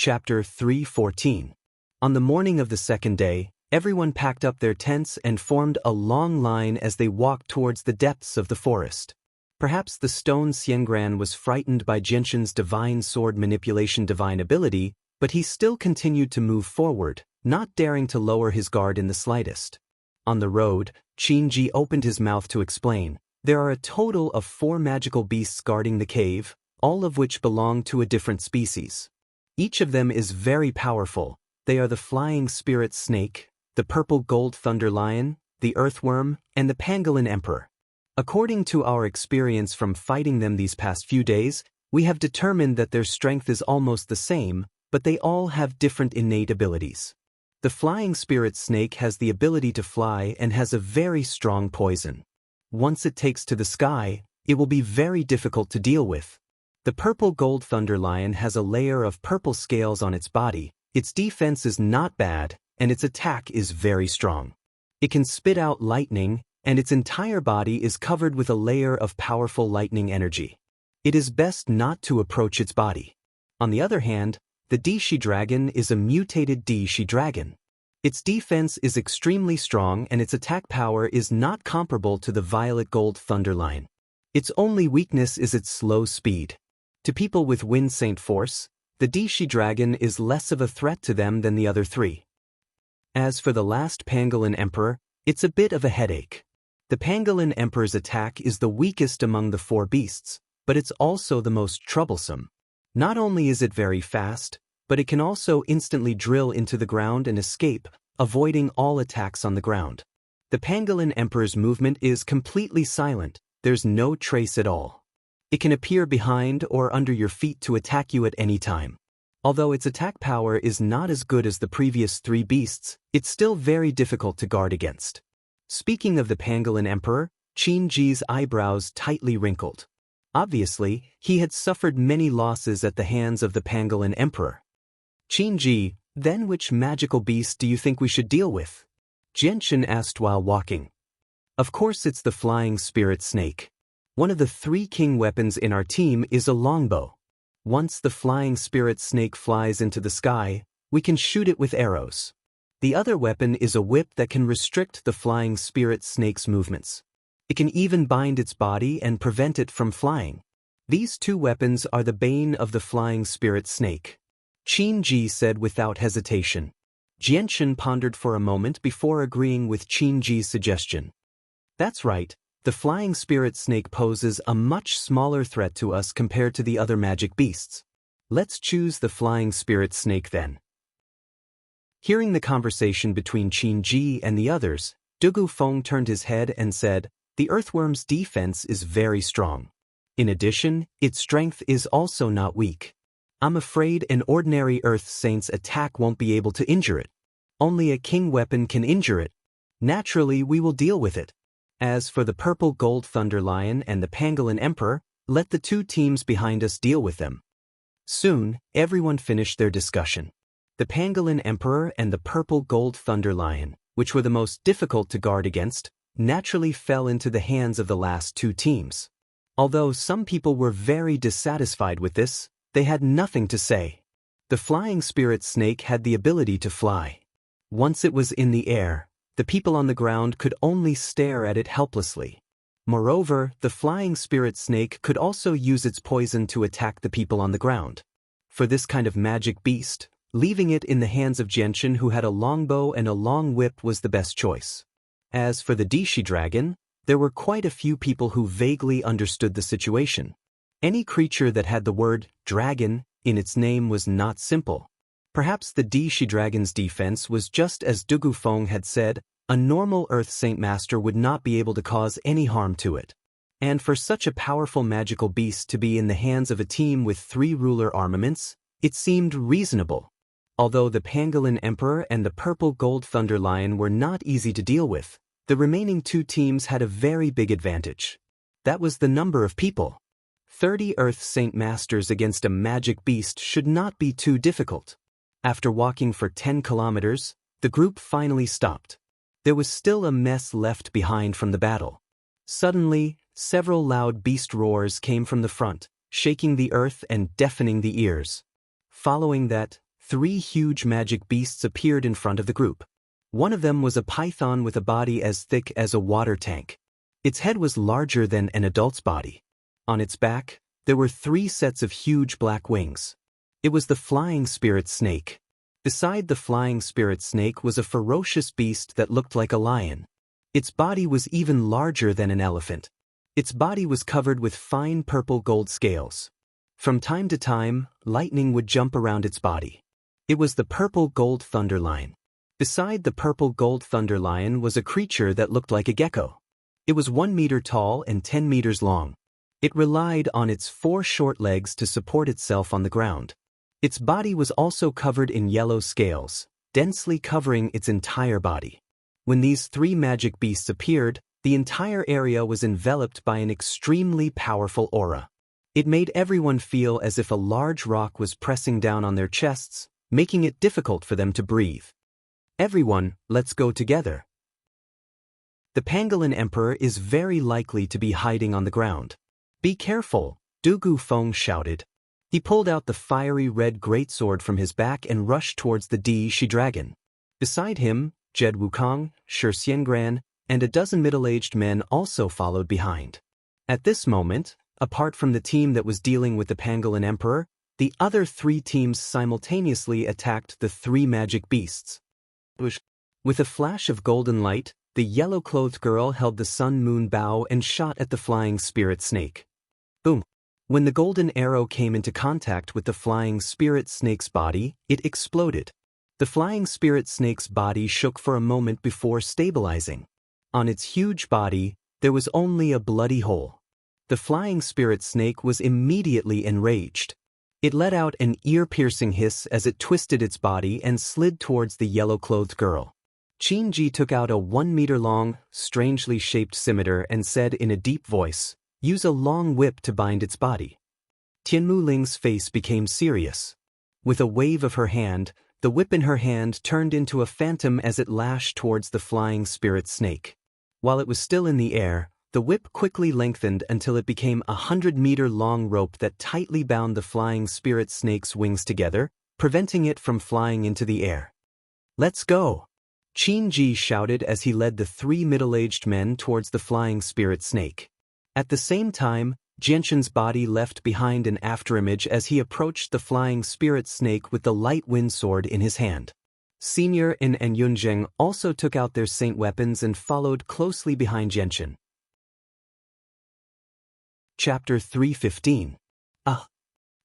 Chapter 3:14. On the morning of the second day, everyone packed up their tents and formed a long line as they walked towards the depths of the forest. Perhaps the stone Xiangran was frightened by Jianshan's divine sword manipulation divine ability, but he still continued to move forward, not daring to lower his guard in the slightest. On the road, Qinji opened his mouth to explain. There are a total of 4 magical beasts guarding the cave, all of which belong to a different species. Each of them is very powerful. They are the flying spirit snake, the purple gold thunder lion, the earthworm, and the pangolin emperor. According to our experience from fighting them these past few days, we have determined that their strength is almost the same, but they all have different innate abilities. The flying spirit snake has the ability to fly and has a very strong poison. Once it takes to the sky, it will be very difficult to deal with. The purple gold thunder lion has a layer of purple scales on its body. Its defense is not bad, and its attack is very strong. It can spit out lightning, and its entire body is covered with a layer of powerful lightning energy. It is best not to approach its body. On the other hand, the Dishi dragon is a mutated Dishi dragon. Its defense is extremely strong and its attack power is not comparable to the violet gold thunder lion. Its only weakness is its slow speed. To people with Wind Saint force, the Dishi dragon is less of a threat to them than the other 3. As for the last pangolin emperor, it's a bit of a headache. The pangolin emperor's attack is the weakest among the 4 beasts, but it's also the most troublesome. Not only is it very fast, but it can also instantly drill into the ground and escape, avoiding all attacks on the ground. The pangolin emperor's movement is completely silent. There's no trace at all. It can appear behind or under your feet to attack you at any time. Although its attack power is not as good as the previous 3 beasts, it's still very difficult to guard against. Speaking of the pangolin emperor, Qinji's eyebrows tightly wrinkled. Obviously, he had suffered many losses at the hands of the pangolin emperor. Qinji, then which magical beast do you think we should deal with? Jianshan asked while walking. Of course it's the flying spirit snake. One of the 3 king weapons in our team is a longbow. Once the flying spirit snake flies into the sky, we can shoot it with arrows. The other weapon is a whip that can restrict the flying spirit snake's movements. It can even bind its body and prevent it from flying. These 2 weapons are the bane of the flying spirit snake. Qinji said without hesitation. Jianshan pondered for a moment before agreeing with Qinji's suggestion. That's right. The flying spirit snake poses a much smaller threat to us compared to the other magic beasts. Let's choose the flying spirit snake then. Hearing the conversation between Qinji and the others, Dugu Feng turned his head and said, the earthworm's defense is very strong. In addition, its strength is also not weak. I'm afraid an ordinary Earth Saint's attack won't be able to injure it. Only a king weapon can injure it. Naturally, we will deal with it. As for the purple gold thunder lion and the pangolin emperor, let the 2 teams behind us deal with them. Soon, everyone finished their discussion. The pangolin emperor and the purple gold thunder lion, which were the most difficult to guard against, naturally fell into the hands of the last 2 teams. Although some people were very dissatisfied with this, they had nothing to say. The flying spirit snake had the ability to fly. Once it was in the air, the people on the ground could only stare at it helplessly. Moreover, the flying spirit snake could also use its poison to attack the people on the ground. For this kind of magic beast, leaving it in the hands of Jianshan, who had a longbow and a long whip, was the best choice. As for the Dishi dragon, there were quite a few people who vaguely understood the situation. Any creature that had the word dragon in its name was not simple. Perhaps the Dishi dragon's defense was just as Dugu Feng had said. A normal Earth Saint Master would not be able to cause any harm to it. And for such a powerful magical beast to be in the hands of a team with 3 ruler armaments, it seemed reasonable. Although the pangolin emperor and the purple gold thunder lion were not easy to deal with, the remaining 2 teams had a very big advantage. That was the number of people. 30 Earth Saint Masters against a magic beast should not be too difficult. After walking for 10 kilometers, the group finally stopped. There was still a mess left behind from the battle. Suddenly, several loud beast roars came from the front, shaking the earth and deafening the ears. Following that, 3 huge magic beasts appeared in front of the group. One of them was a python with a body as thick as a water tank. Its head was larger than an adult's body. On its back, there were 3 sets of huge black wings. It was the flying spirit snake. Beside the flying spirit snake was a ferocious beast that looked like a lion. Its body was even larger than an elephant. Its body was covered with fine purple gold scales. From time to time, lightning would jump around its body. It was the purple gold thunder lion. Beside the purple gold thunder lion was a creature that looked like a gecko. It was 1 meter tall and 10 meters long. It relied on its 4 short legs to support itself on the ground. Its body was also covered in yellow scales, densely covering its entire body. When these 3 magic beasts appeared, the entire area was enveloped by an extremely powerful aura. It made everyone feel as if a large rock was pressing down on their chests, making it difficult for them to breathe. Everyone, let's go together. The pangolin emperor is very likely to be hiding on the ground. Be careful, Du Gufeng shouted. He pulled out the fiery red greatsword from his back and rushed towards the Shi dragon. Beside him, Jed Wukong, Shi Xiangran, and a dozen middle-aged men also followed behind. At this moment, apart from the team that was dealing with the pangolin emperor, the other 3 teams simultaneously attacked the 3 magic beasts. With a flash of golden light, the yellow-clothed girl held the sun-moon bow and shot at the flying spirit snake. Boom! When the golden arrow came into contact with the flying spirit snake's body, it exploded. The flying spirit snake's body shook for a moment before stabilizing. On its huge body, there was only a bloody hole. The flying spirit snake was immediately enraged. It let out an ear-piercing hiss as it twisted its body and slid towards the yellow-clothed girl. Qin Ji took out a 1-meter-long, strangely shaped scimitar and said in a deep voice, "Use a long whip to bind its body." Tianmu Ling's face became serious. With a wave of her hand, the whip in her hand turned into a phantom as it lashed towards the flying spirit snake. While it was still in the air, the whip quickly lengthened until it became a 100-meter-long rope that tightly bound the flying spirit snake's wings together, preventing it from flying into the air. "Let's go!" Qin Ji shouted as he led the 3 middle-aged men towards the flying spirit snake. At the same time, Jianshan's body left behind an afterimage as he approached the flying spirit snake with the light wind sword in his hand. Senior In and Yunzheng also took out their saint weapons and followed closely behind Jianshan. Chapter 315.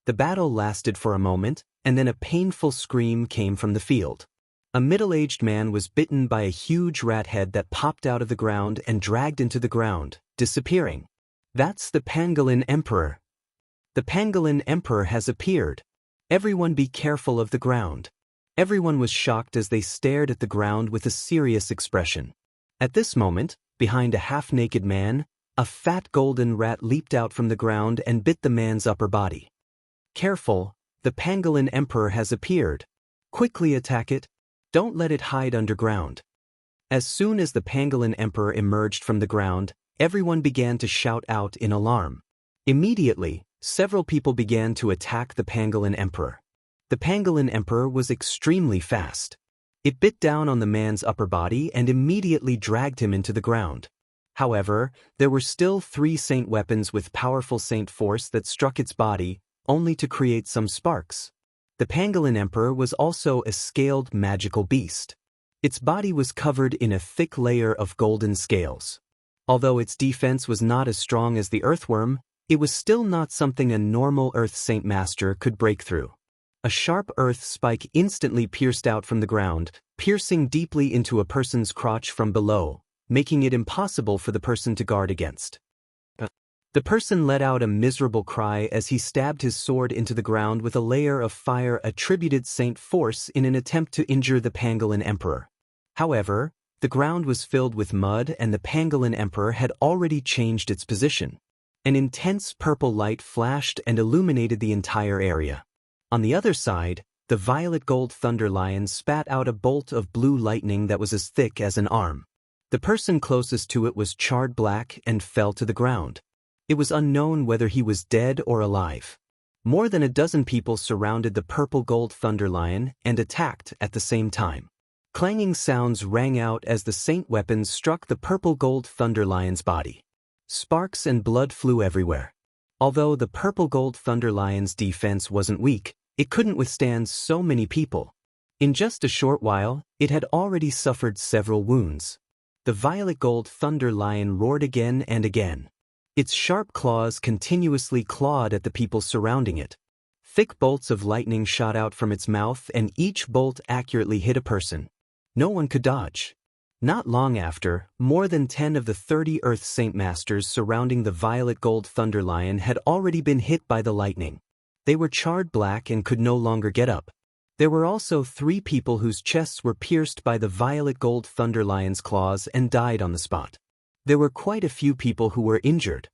The battle lasted for a moment, and then a painful scream came from the field. A middle-aged man was bitten by a huge rat head that popped out of the ground and dragged into the ground, disappearing. That's the pangolin emperor. The pangolin emperor has appeared. Everyone be careful of the ground. Everyone was shocked as they stared at the ground with a serious expression. At this moment, behind a half-naked man, a fat golden rat leaped out from the ground and bit the man's upper body. Careful, the pangolin emperor has appeared. Quickly attack it. Don't let it hide underground. As soon as the pangolin emperor emerged from the ground, everyone began to shout out in alarm. Immediately, several people began to attack the pangolin emperor. The pangolin emperor was extremely fast. It bit down on the man's upper body and immediately dragged him into the ground. However, there were still 3 saint weapons with powerful saint force that struck its body, only to create some sparks. The pangolin emperor was also a scaled magical beast. Its body was covered in a thick layer of golden scales. Although its defense was not as strong as the earthworm, it was still not something a normal earth saint master could break through. A sharp earth spike instantly pierced out from the ground, piercing deeply into a person's crotch from below, making it impossible for the person to guard against. The person let out a miserable cry as he stabbed his sword into the ground with a layer of fire attributed saint force in an attempt to injure the pangolin emperor. However, the ground was filled with mud and the pangolin emperor had already changed its position. An intense purple light flashed and illuminated the entire area. On the other side, the violet gold thunder lion spat out a bolt of blue lightning that was as thick as an arm. The person closest to it was charred black and fell to the ground. It was unknown whether he was dead or alive. More than a dozen people surrounded the purple gold thunder lion and attacked at the same time. Clanging sounds rang out as the saint weapons struck the purple gold thunder lion's body. Sparks and blood flew everywhere. Although the purple gold thunder lion's defense wasn't weak, it couldn't withstand so many people. In just a short while, it had already suffered several wounds. The violet gold thunder lion roared again and again. Its sharp claws continuously clawed at the people surrounding it. Thick bolts of lightning shot out from its mouth, and each bolt accurately hit a person. No one could dodge. Not long after, more than 10 of the 30 Earth Saint Masters surrounding the violet gold thunder lion had already been hit by the lightning. They were charred black and could no longer get up. There were also 3 people whose chests were pierced by the violet gold thunder lion's claws and died on the spot. There were quite a few people who were injured.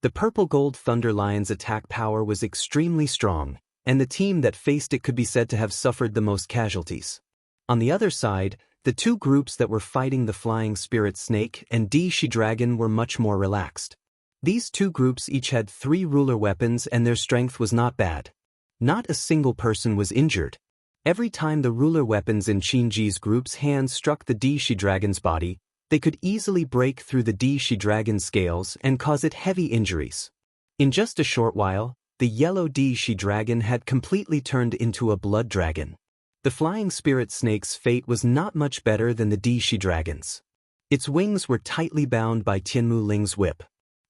The purple gold thunder lion's attack power was extremely strong, and the team that faced it could be said to have suffered the most casualties. On the other side, the 2 groups that were fighting the flying spirit snake and Daoism dragon were much more relaxed. These 2 groups each had 3 ruler weapons, and their strength was not bad. Not a single person was injured. Every time the ruler weapons in Xianxi's group's hands struck the Daoism dragon's body, they could easily break through the Daoism dragon's scales and cause it heavy injuries. In just a short while, the yellow Daoism dragon had completely turned into a blood dragon. The flying spirit snake's fate was not much better than the Daoism dragon's. Its wings were tightly bound by Tianmu Ling's whip.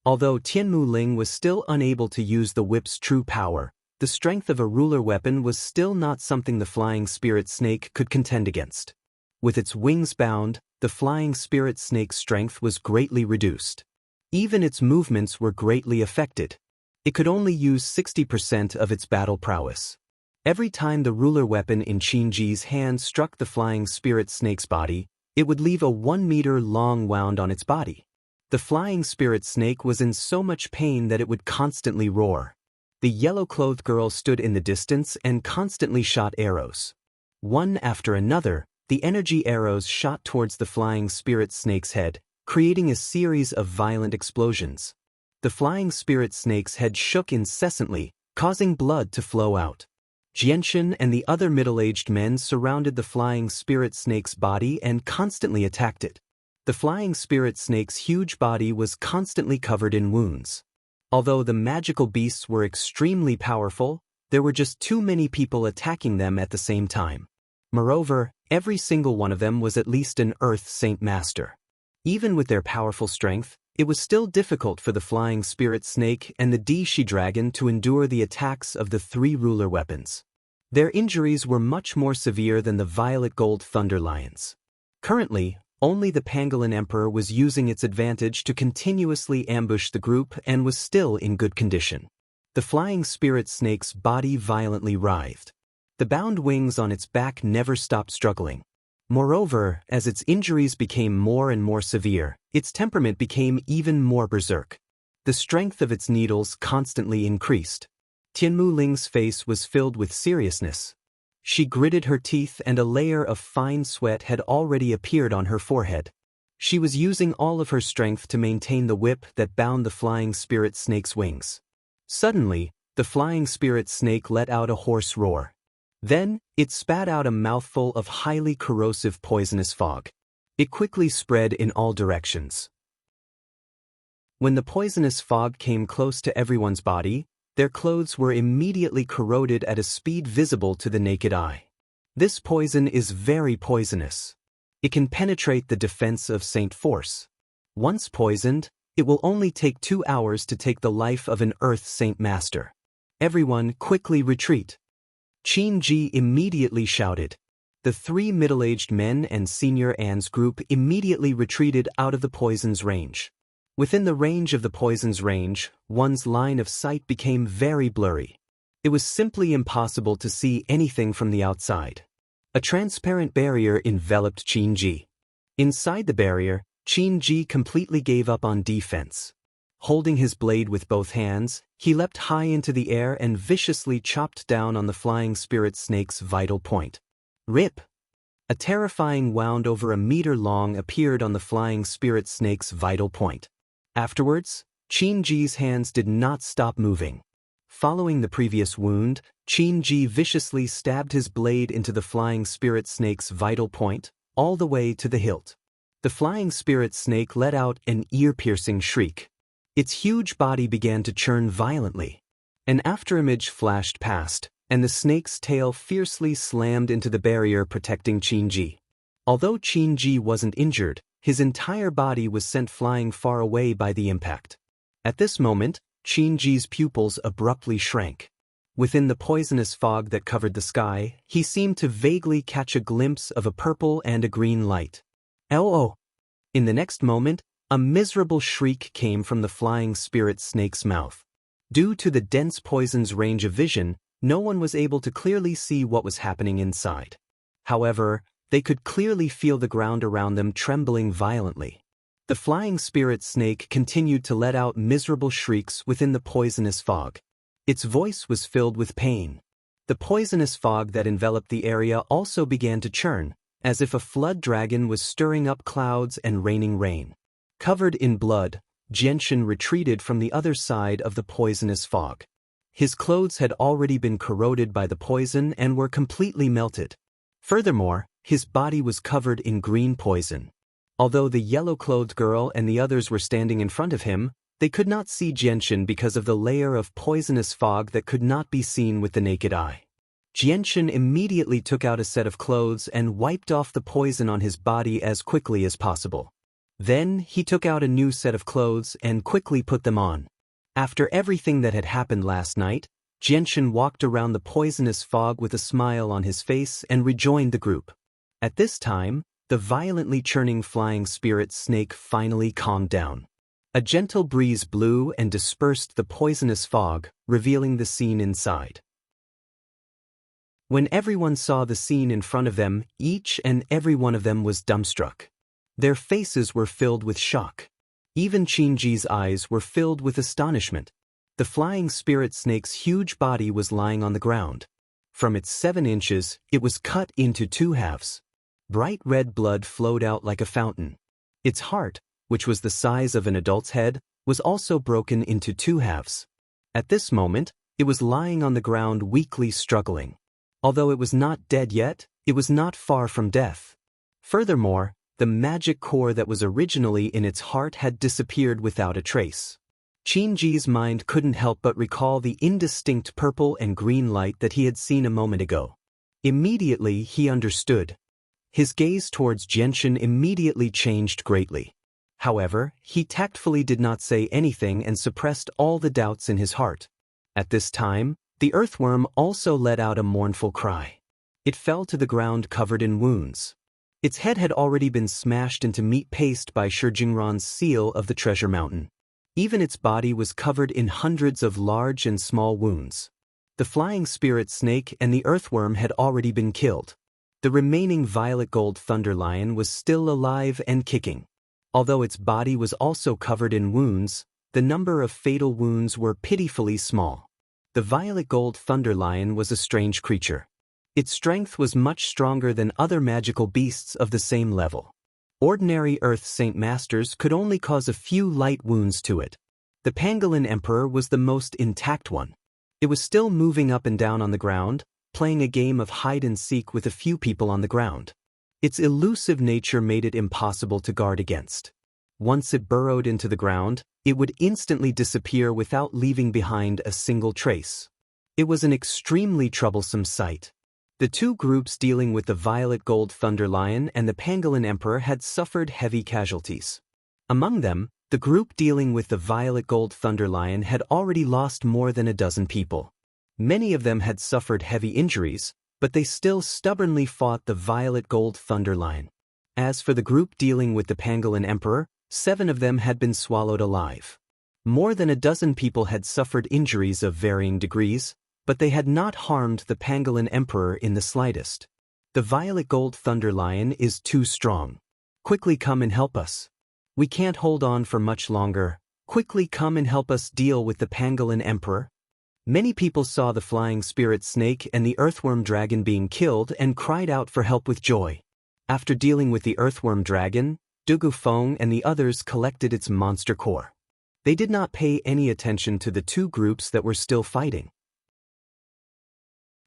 Although Tianmu Ling was still unable to use the whip's true power, the strength of a ruler weapon was still not something the flying spirit snake could contend against. With its wings bound, the flying spirit snake's strength was greatly reduced. Even its movements were greatly affected. It could only use 60% of its battle prowess. Every time the ruler weapon in Xianxi's hand struck the flying spirit snake's body, it would leave a 1-meter-long wound on its body. The flying spirit snake was in so much pain that it would constantly roar. The yellow-clothed girl stood in the distance and constantly shot arrows. One after another, the energy arrows shot towards the flying spirit snake's head, creating a series of violent explosions. The flying spirit snake's head shook incessantly, causing blood to flow out. Xianxia and the other middle-aged men surrounded the flying spirit snake's body and constantly attacked it. The flying spirit snake's huge body was constantly covered in wounds. Although the magical beasts were extremely powerful, there were just too many people attacking them at the same time. Moreover, every single one of them was at least an Earth Saint Master. Even with their powerful strength, it was still difficult for the flying spirit snake and the Daoism dragon to endure the attacks of the 3 ruler weapons. Their injuries were much more severe than the violet gold thunder lions. Currently, only the pangolin emperor was using its advantage to continuously ambush the group and was still in good condition. The flying spirit snake's body violently writhed. The bound wings on its back never stopped struggling. Moreover, as its injuries became more and more severe, its temperament became even more berserk. The strength of its needles constantly increased. Tianmu Ling's face was filled with seriousness. She gritted her teeth and a layer of fine sweat had already appeared on her forehead. She was using all of her strength to maintain the whip that bound the flying spirit snake's wings. Suddenly, the flying spirit snake let out a hoarse roar. Then, it spat out a mouthful of highly corrosive poisonous fog. It quickly spread in all directions. When the poisonous fog came close to everyone's body, their clothes were immediately corroded at a speed visible to the naked eye. This poison is very poisonous. It can penetrate the defense of Saint Force. Once poisoned, it will only take 2 hours to take the life of an Earth Saint Master. Everyone quickly retreat. Xianxi immediately shouted. The 3 middle-aged men and Senior Anne's group immediately retreated out of the poison's range. Within the range of the poison's range, one's line of sight became very blurry. It was simply impossible to see anything from the outside. A transparent barrier enveloped Xianxi. Inside the barrier, Xianxi completely gave up on defense. Holding his blade with both hands, he leapt high into the air and viciously chopped down on the flying spirit snake's vital point. Rip! A terrifying wound over a meter long appeared on the flying spirit snake's vital point. Afterwards, Xianxi's hands did not stop moving. Following the previous wound, Qin Ji viciously stabbed his blade into the flying spirit snake's vital point, all the way to the hilt. The flying spirit snake let out an ear-piercing shriek. Its huge body began to churn violently. An afterimage flashed past, and the snake's tail fiercely slammed into the barrier protecting Qin Ji. Although Qin Ji wasn't injured, his entire body was sent flying far away by the impact. At this moment, Qin Ji's pupils abruptly shrank. Within the poisonous fog that covered the sky, he seemed to vaguely catch a glimpse of a purple and a green light. Oh! In the next moment, a miserable shriek came from the flying spirit snake's mouth. Due to the dense poison's range of vision, no one was able to clearly see what was happening inside. However, they could clearly feel the ground around them trembling violently. The flying spirit snake continued to let out miserable shrieks within the poisonous fog. Its voice was filled with pain. The poisonous fog that enveloped the area also began to churn, as if a flood dragon was stirring up clouds and raining rain. Covered in blood, Xianxia retreated from the other side of the poisonous fog. His clothes had already been corroded by the poison and were completely melted. Furthermore, his body was covered in green poison. Although the yellow-clothed girl and the others were standing in front of him, they could not see Xianxia because of the layer of poisonous fog that could not be seen with the naked eye. Xianxia immediately took out a set of clothes and wiped off the poison on his body as quickly as possible. Then he took out a new set of clothes and quickly put them on. After everything that had happened last night, Xianxia walked around the poisonous fog with a smile on his face and rejoined the group. At this time, the violently churning flying spirit snake finally calmed down. A gentle breeze blew and dispersed the poisonous fog, revealing the scene inside. When everyone saw the scene in front of them, each and every one of them was dumbstruck. Their faces were filled with shock. Even Qin Ji's eyes were filled with astonishment. The flying spirit snake's huge body was lying on the ground. From its 7 inches, it was cut into 2 halves. Bright red blood flowed out like a fountain. Its heart, which was the size of an adult's head, was also broken into 2 halves. At this moment, it was lying on the ground weakly struggling. Although it was not dead yet, it was not far from death. Furthermore, the magic core that was originally in its heart had disappeared without a trace. Qin Ji's mind couldn't help but recall the indistinct purple and green light that he had seen a moment ago. Immediately he understood. His gaze towards Xianxia immediately changed greatly. However, he tactfully did not say anything and suppressed all the doubts in his heart. At this time, the earthworm also let out a mournful cry. It fell to the ground covered in wounds. Its head had already been smashed into meat paste by Shijingran's seal of the treasure mountain. Even its body was covered in hundreds of large and small wounds. The flying spirit snake and the earthworm had already been killed. The remaining violet gold thunder lion was still alive and kicking. Although its body was also covered in wounds, the number of fatal wounds were pitifully small. The violet gold thunder lion was a strange creature. Its strength was much stronger than other magical beasts of the same level. Ordinary Earth Saint Masters could only cause a few light wounds to it. The pangolin emperor was the most intact one. It was still moving up and down on the ground, playing a game of hide-and-seek with a few people on the ground. Its elusive nature made it impossible to guard against. Once it burrowed into the ground, it would instantly disappear without leaving behind a single trace. It was an extremely troublesome sight. The 2 groups dealing with the violet gold thunder lion and the pangolin emperor had suffered heavy casualties. Among them, the group dealing with the violet gold thunder lion had already lost more than a dozen people. Many of them had suffered heavy injuries, but they still stubbornly fought the violet gold thunder lion. As for the group dealing with the pangolin emperor, 7 of them had been swallowed alive. More than a dozen people had suffered injuries of varying degrees, but they had not harmed the pangolin emperor in the slightest. The violet gold thunder lion is too strong. Quickly come and help us. We can't hold on for much longer. Quickly come and help us deal with the pangolin emperor. Many people saw the flying spirit snake and the earthworm dragon being killed and cried out for help with joy. After dealing with the earthworm dragon, Dugu Feng and the others collected its monster core. They did not pay any attention to the two groups that were still fighting.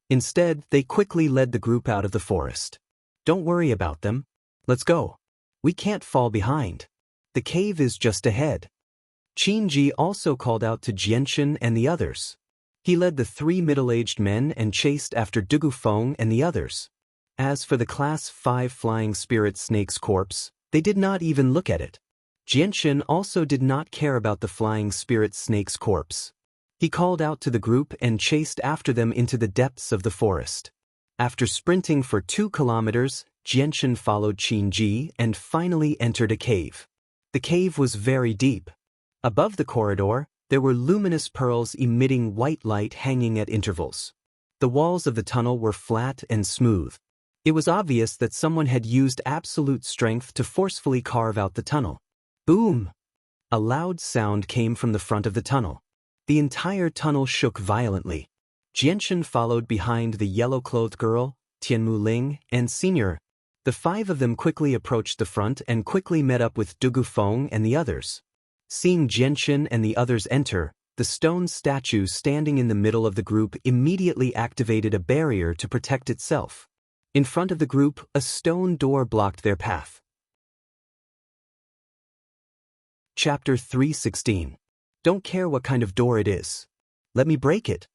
Instead, they quickly led the group out of the forest. Don't worry about them. Let's go. We can't fall behind. The cave is just ahead. Qinji also called out to Xianxia and the others. He led the three middle-aged men and chased after Dugufeng and the others. As for the Class 5 flying spirit snake's corpse, they did not even look at it. Xianxia also did not care about the flying spirit snake's corpse. He called out to the group and chased after them into the depths of the forest. After sprinting for 2 kilometers, Xianxia followed Qinji and finally entered a cave. The cave was very deep. Above the corridor, there were luminous pearls emitting white light hanging at intervals. The walls of the tunnel were flat and smooth. It was obvious that someone had used absolute strength to forcefully carve out the tunnel. Boom! A loud sound came from the front of the tunnel. The entire tunnel shook violently. Xianxia followed behind the yellow-clothed girl, Tianmu Ling, and Senior. The 5 of them quickly approached the front and quickly met up with Dugufeng and the others. Seeing Xianxia and the others enter, the stone statue standing in the middle of the group immediately activated a barrier to protect itself. In front of the group, a stone door blocked their path. Chapter 3:16. Don't care what kind of door it is. Let me break it.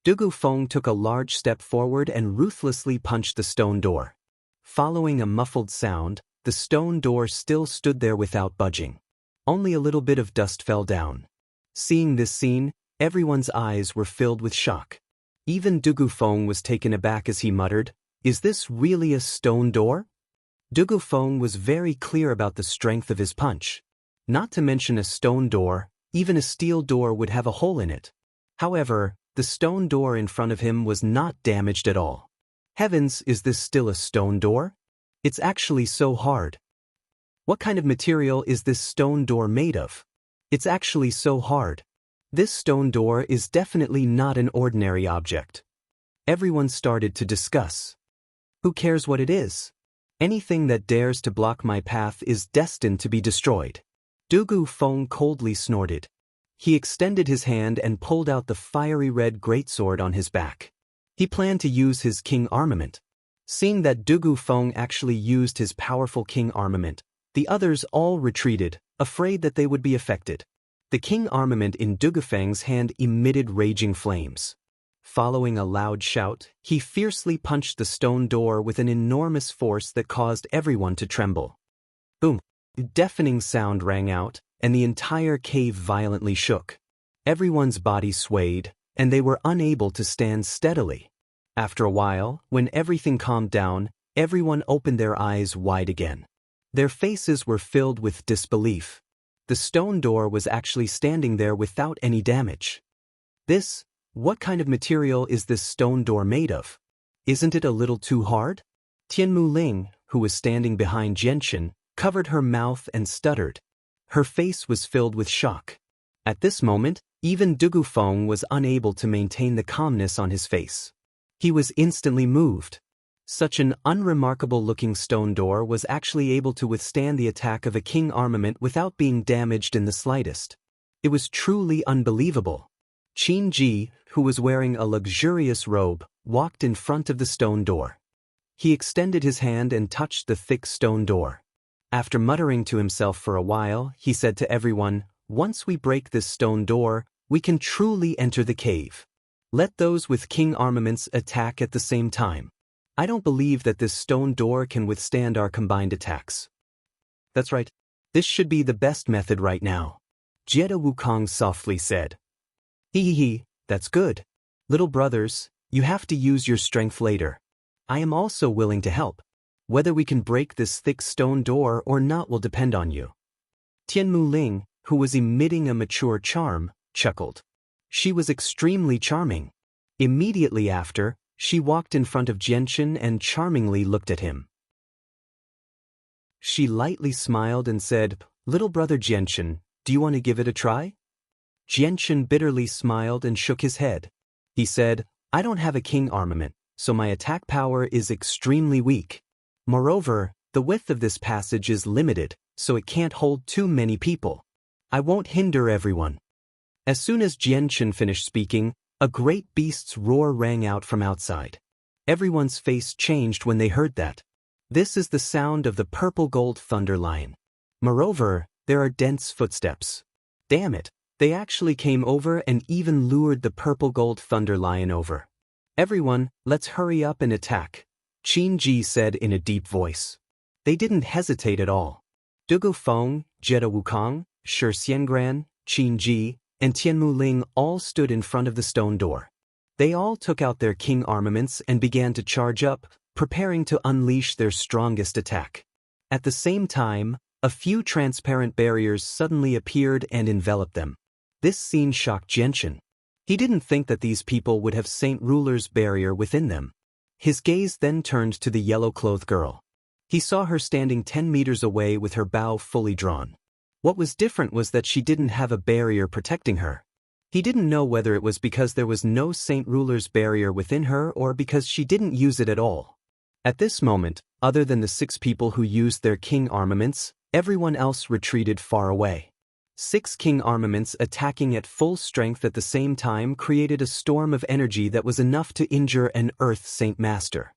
Dugufeng took a large step forward and ruthlessly punched the stone door. Following a muffled sound, the stone door still stood there without budging. Only a little bit of dust fell down. Seeing this scene, everyone's eyes were filled with shock. Even Dugufeng was taken aback as he muttered, "Is this really a stone door?" Dugufeng was very clear about the strength of his punch. Not to mention a stone door, even a steel door would have a hole in it. However, the stone door in front of him was not damaged at all. Heavens, is this still a stone door? It's actually so hard. What kind of material is this stone door made of? It's actually so hard. This stone door is definitely not an ordinary object. Everyone started to discuss. Who cares what it is? Anything that dares to block my path is destined to be destroyed. Dugufeng coldly snorted. He extended his hand and pulled out the fiery red greatsword on his back. He planned to use his king armament. Seeing that Dugufeng actually used his powerful king armament, the others all retreated, afraid that they would be affected. The king armament in Dugufeng's hand emitted raging flames. Following a loud shout, he fiercely punched the stone door with an enormous force that caused everyone to tremble. Boom! A deafening sound rang out, and the entire cave violently shook. Everyone's body swayed, and they were unable to stand steadily. After a while, when everything calmed down, everyone opened their eyes wide again. Their faces were filled with disbelief. The stone door was actually standing there without any damage. What kind of material is this stone door made of? Isn't it a little too hard? Tianmu Ling, who was standing behind Xianxia, covered her mouth and stuttered. Her face was filled with shock. At this moment, even Dugufeng was unable to maintain the calmness on his face. He was instantly moved. Such an unremarkable-looking stone door was actually able to withstand the attack of a king armament without being damaged in the slightest. It was truly unbelievable. Qinji, who was wearing a luxurious robe, walked in front of the stone door. He extended his hand and touched the thick stone door. After muttering to himself for a while, he said to everyone, "Once we break this stone door, we can truly enter the cave. Let those with king armaments attack at the same time. I don't believe that this stone door can withstand our combined attacks." "That's right. This should be the best method right now," Jiedu Wukong softly said. "Hee, that's good. Little brothers, you have to use your strength later. I am also willing to help. Whether we can break this thick stone door or not will depend on you." Tianmu Ling, who was emitting a mature charm, chuckled. She was extremely charming. Immediately after, she walked in front of Xianxia and charmingly looked at him. She lightly smiled and said, "Little brother Xianxia, do you want to give it a try?" Xianxia bitterly smiled and shook his head. He said, "I don't have a king armament, so my attack power is extremely weak. Moreover, the width of this passage is limited, so it can't hold too many people. I won't hinder everyone." As soon as Xianxia finished speaking, a great beast's roar rang out from outside. Everyone's face changed when they heard that. This is the sound of the purple gold thunder lion. Moreover, there are dense footsteps. Damn it, they actually came over and even lured the purple gold thunder lion over. "Everyone, let's hurry up and attack," Qin Ji said in a deep voice. They didn't hesitate at all. Dugu Feng, Jetta Wukong, Shi Xiangran, Qin Ji, and Tianmu Ling all stood in front of the stone door. They all took out their king armaments and began to charge up, preparing to unleash their strongest attack. At the same time, a few transparent barriers suddenly appeared and enveloped them. This scene shocked Xianxia. He didn't think that these people would have Saint Ruler's barrier within them. His gaze then turned to the yellow-clothed girl. He saw her standing 10 meters away with her bow fully drawn. What was different was that she didn't have a barrier protecting her. He didn't know whether it was because there was no Saint Ruler's barrier within her or because she didn't use it at all. At this moment, other than the 6 people who used their king armaments, everyone else retreated far away. 6 king armaments attacking at full strength at the same time created a storm of energy that was enough to injure an Earth Saint Master.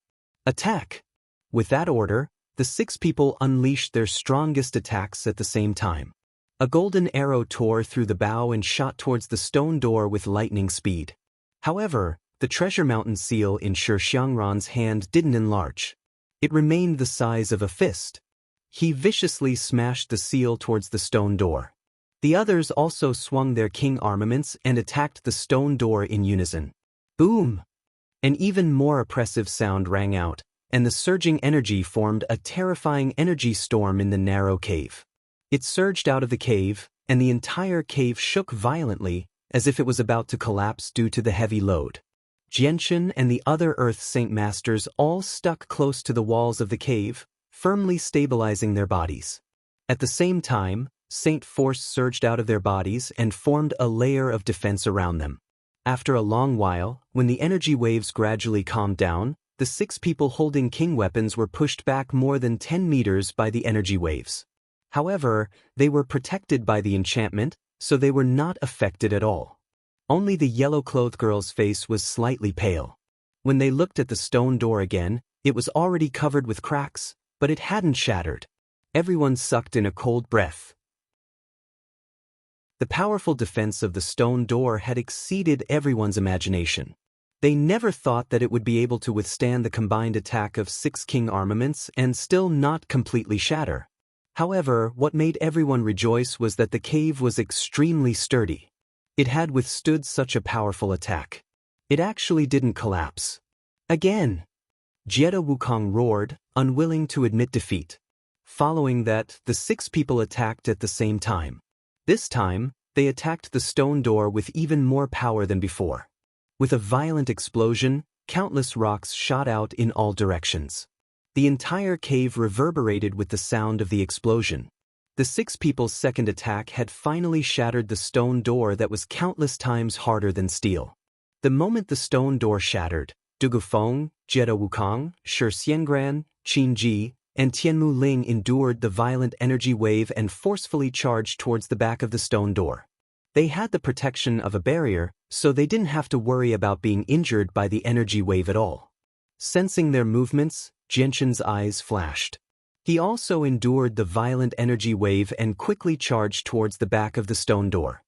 Attack! With that order, the 6 people unleashed their strongest attacks at the same time. A golden arrow tore through the bow and shot towards the stone door with lightning speed. However, the treasure mountain seal in Shi Xiangran's hand didn't enlarge. It remained the size of a fist. He viciously smashed the seal towards the stone door. The others also swung their king armaments and attacked the stone door in unison. Boom! An even more oppressive sound rang out, and the surging energy formed a terrifying energy storm in the narrow cave. It surged out of the cave, and the entire cave shook violently, as if it was about to collapse due to the heavy load. Xianxia and the other Earth Saint Masters all stuck close to the walls of the cave, firmly stabilizing their bodies. At the same time, Saint Force surged out of their bodies and formed a layer of defense around them. After a long while, when the energy waves gradually calmed down, the 6 people holding king weapons were pushed back more than 10 meters by the energy waves. However, they were protected by the enchantment, so they were not affected at all. Only the yellow-clothed girl's face was slightly pale. When they looked at the stone door again, it was already covered with cracks, but it hadn't shattered. Everyone sucked in a cold breath. The powerful defense of the stone door had exceeded everyone's imagination. They never thought that it would be able to withstand the combined attack of 6 king armaments and still not completely shatter. However, what made everyone rejoice was that the cave was extremely sturdy. It had withstood such a powerful attack. It actually didn't collapse. Again! Jetta Wukong roared, unwilling to admit defeat. Following that, the 6 people attacked at the same time. This time, they attacked the stone door with even more power than before. With a violent explosion, countless rocks shot out in all directions. The entire cave reverberated with the sound of the explosion. The 6 people's second attack had finally shattered the stone door that was countless times harder than steel. The moment the stone door shattered, Dugu Feng, Jetta Wukong, Shi Xiangran, Qin Ji, and Tianmu Ling endured the violent energy wave and forcefully charged towards the back of the stone door. They had the protection of a barrier, so they didn't have to worry about being injured by the energy wave at all. Sensing their movements, Xianxia's eyes flashed. He also endured the violent energy wave and quickly charged towards the back of the stone door.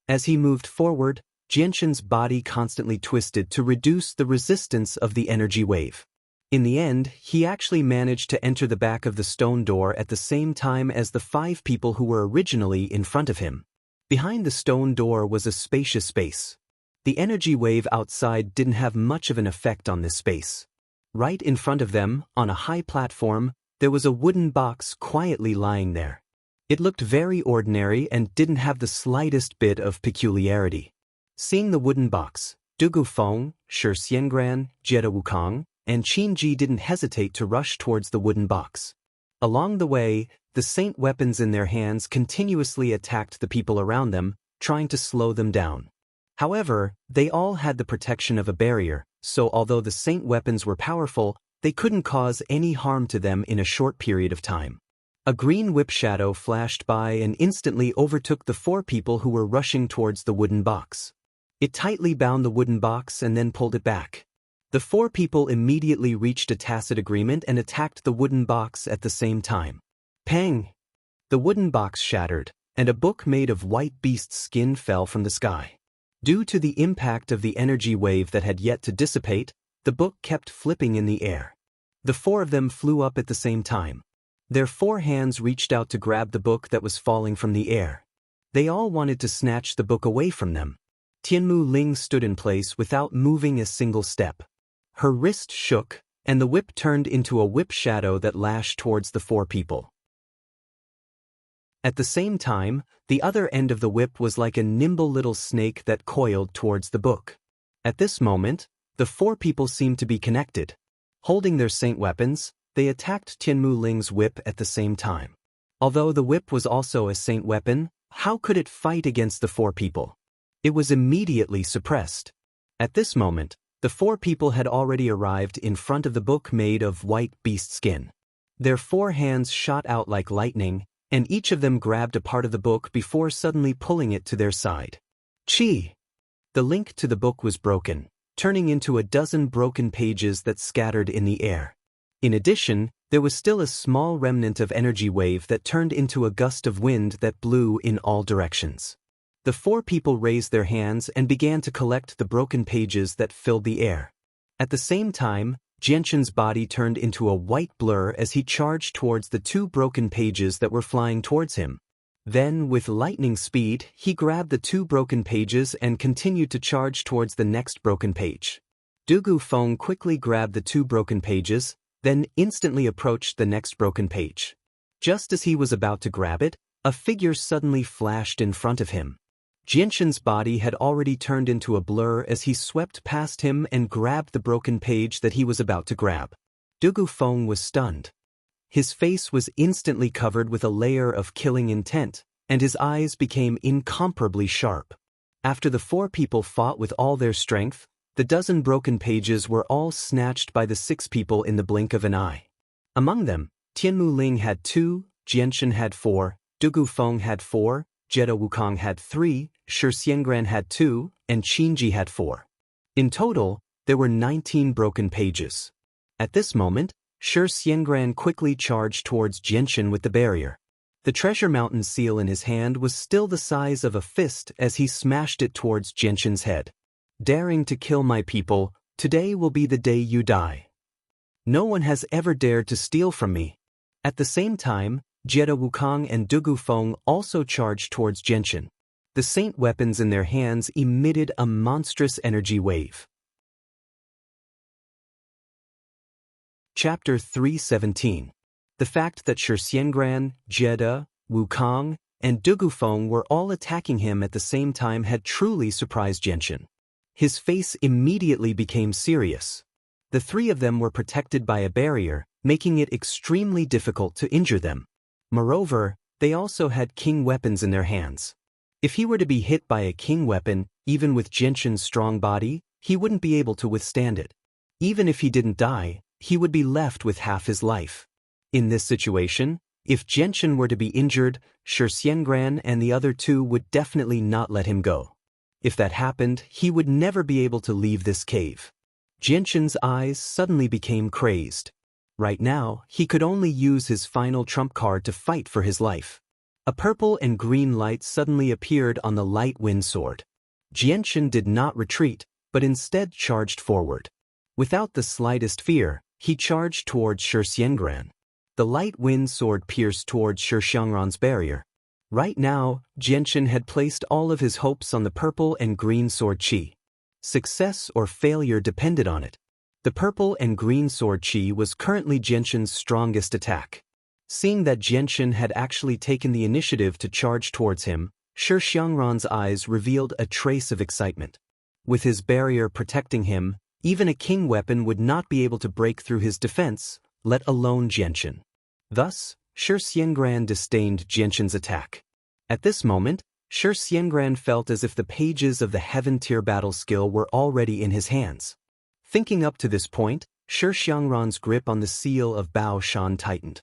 As he moved forward, Xianxia's body constantly twisted to reduce the resistance of the energy wave. In the end, he actually managed to enter the back of the stone door at the same time as the 5 people who were originally in front of him. Behind the stone door was a spacious space. The energy wave outside didn't have much of an effect on this space. Right in front of them, on a high platform, there was a wooden box quietly lying there. It looked very ordinary and didn't have the slightest bit of peculiarity. Seeing the wooden box, Dugu Feng, Shi Xiangran, Jetta Wukong, and Qin Ji didn't hesitate to rush towards the wooden box. Along the way, the saint weapons in their hands continuously attacked the people around them, trying to slow them down. However, they all had the protection of a barrier, so although the saint weapons were powerful, they couldn't cause any harm to them in a short period of time. A green whip shadow flashed by and instantly overtook the 4 people who were rushing towards the wooden box. It tightly bound the wooden box and then pulled it back. The 4 people immediately reached a tacit agreement and attacked the wooden box at the same time. Pang! The wooden box shattered, and a book made of white beast's skin fell from the sky. Due to the impact of the energy wave that had yet to dissipate, the book kept flipping in the air. The 4 of them flew up at the same time. Their 4 hands reached out to grab the book that was falling from the air. They all wanted to snatch the book away from them. Tianmu Ling stood in place without moving a single step. Her wrist shook, and the whip turned into a whip shadow that lashed towards the 4 people. At the same time, the other end of the whip was like a nimble little snake that coiled towards the book. At this moment, the 4 people seemed to be connected. Holding their saint weapons, they attacked Tianmu Ling's whip at the same time. Although the whip was also a saint weapon, how could it fight against the 4 people? It was immediately suppressed. At this moment, the 4 people had already arrived in front of the book made of white beast skin. Their 4 hands shot out like lightning, and each of them grabbed a part of the book before suddenly pulling it to their side. Chi! The link to the book was broken, turning into a dozen broken pages that scattered in the air. In addition, there was still a small remnant of energy wave that turned into a gust of wind that blew in all directions. The 4 people raised their hands and began to collect the broken pages that filled the air. At the same time, Xianxian's body turned into a white blur as he charged towards the 2 broken pages that were flying towards him. Then, with lightning speed, he grabbed the 2 broken pages and continued to charge towards the next broken page. Dugu Feng quickly grabbed the 2 broken pages, then instantly approached the next broken page. Just as he was about to grab it, a figure suddenly flashed in front of him. Xianxian's body had already turned into a blur as he swept past him and grabbed the broken page that he was about to grab. Dugu Feng was stunned. His face was instantly covered with a layer of killing intent, and his eyes became incomparably sharp. After the 4 people fought with all their strength, the dozen broken pages were all snatched by the 6 people in the blink of an eye. Among them, Tianmu Ling had 2, Xianxian had 4, Dugu Feng had 4, Jetta Wukong had 3, Xianxia had 2, and Qinji had 4. In total, there were 19 broken pages. At this moment, Xianxia quickly charged towards Xianxian with the barrier. The treasure mountain seal in his hand was still the size of a fist as he smashed it towards Xianxian's head. Daring to kill my people, today will be the day you die. No one has ever dared to steal from me. At the same time, Jetta Wukong and Dugu Feng also charged towards Xianxian. The saint weapons in their hands emitted a monstrous energy wave. Chapter 317. The fact that Xianxia, Jetta, Wukong, and Dugu Feng were all attacking him at the same time had truly surprised Xianxian. His face immediately became serious. The 3 of them were protected by a barrier, making it extremely difficult to injure them. Moreover, they also had king weapons in their hands. If he were to be hit by a king weapon, even with Xianxian's strong body, he wouldn't be able to withstand it. Even if he didn't die, he would be left with half his life. In this situation, if Xianxian were to be injured, Xianxia and the other 2 would definitely not let him go. If that happened, he would never be able to leave this cave. Xianxian's eyes suddenly became crazed. Right now, he could only use his final trump card to fight for his life. A purple and green light suddenly appeared on the light wind sword. Xianxian did not retreat, but instead charged forward. Without the slightest fear, he charged towards Xianxia. The light wind sword pierced towards Xianxia's barrier. Right now, Xianxian had placed all of his hopes on the purple and green sword Qi. Success or failure depended on it. The purple and green sword Qi was currently Xianxian's strongest attack. Seeing that Xianxian had actually taken the initiative to charge towards him, Xianxia's eyes revealed a trace of excitement. With his barrier protecting him, even a king weapon would not be able to break through his defense, let alone Xianxian. Thus, Xianxia disdained Xianxian's attack. At this moment, Xianxia felt as if the pages of the Heaven-tier battle skill were already in his hands. Thinking up to this point, Xianxia's grip on the seal of Bao Shan tightened.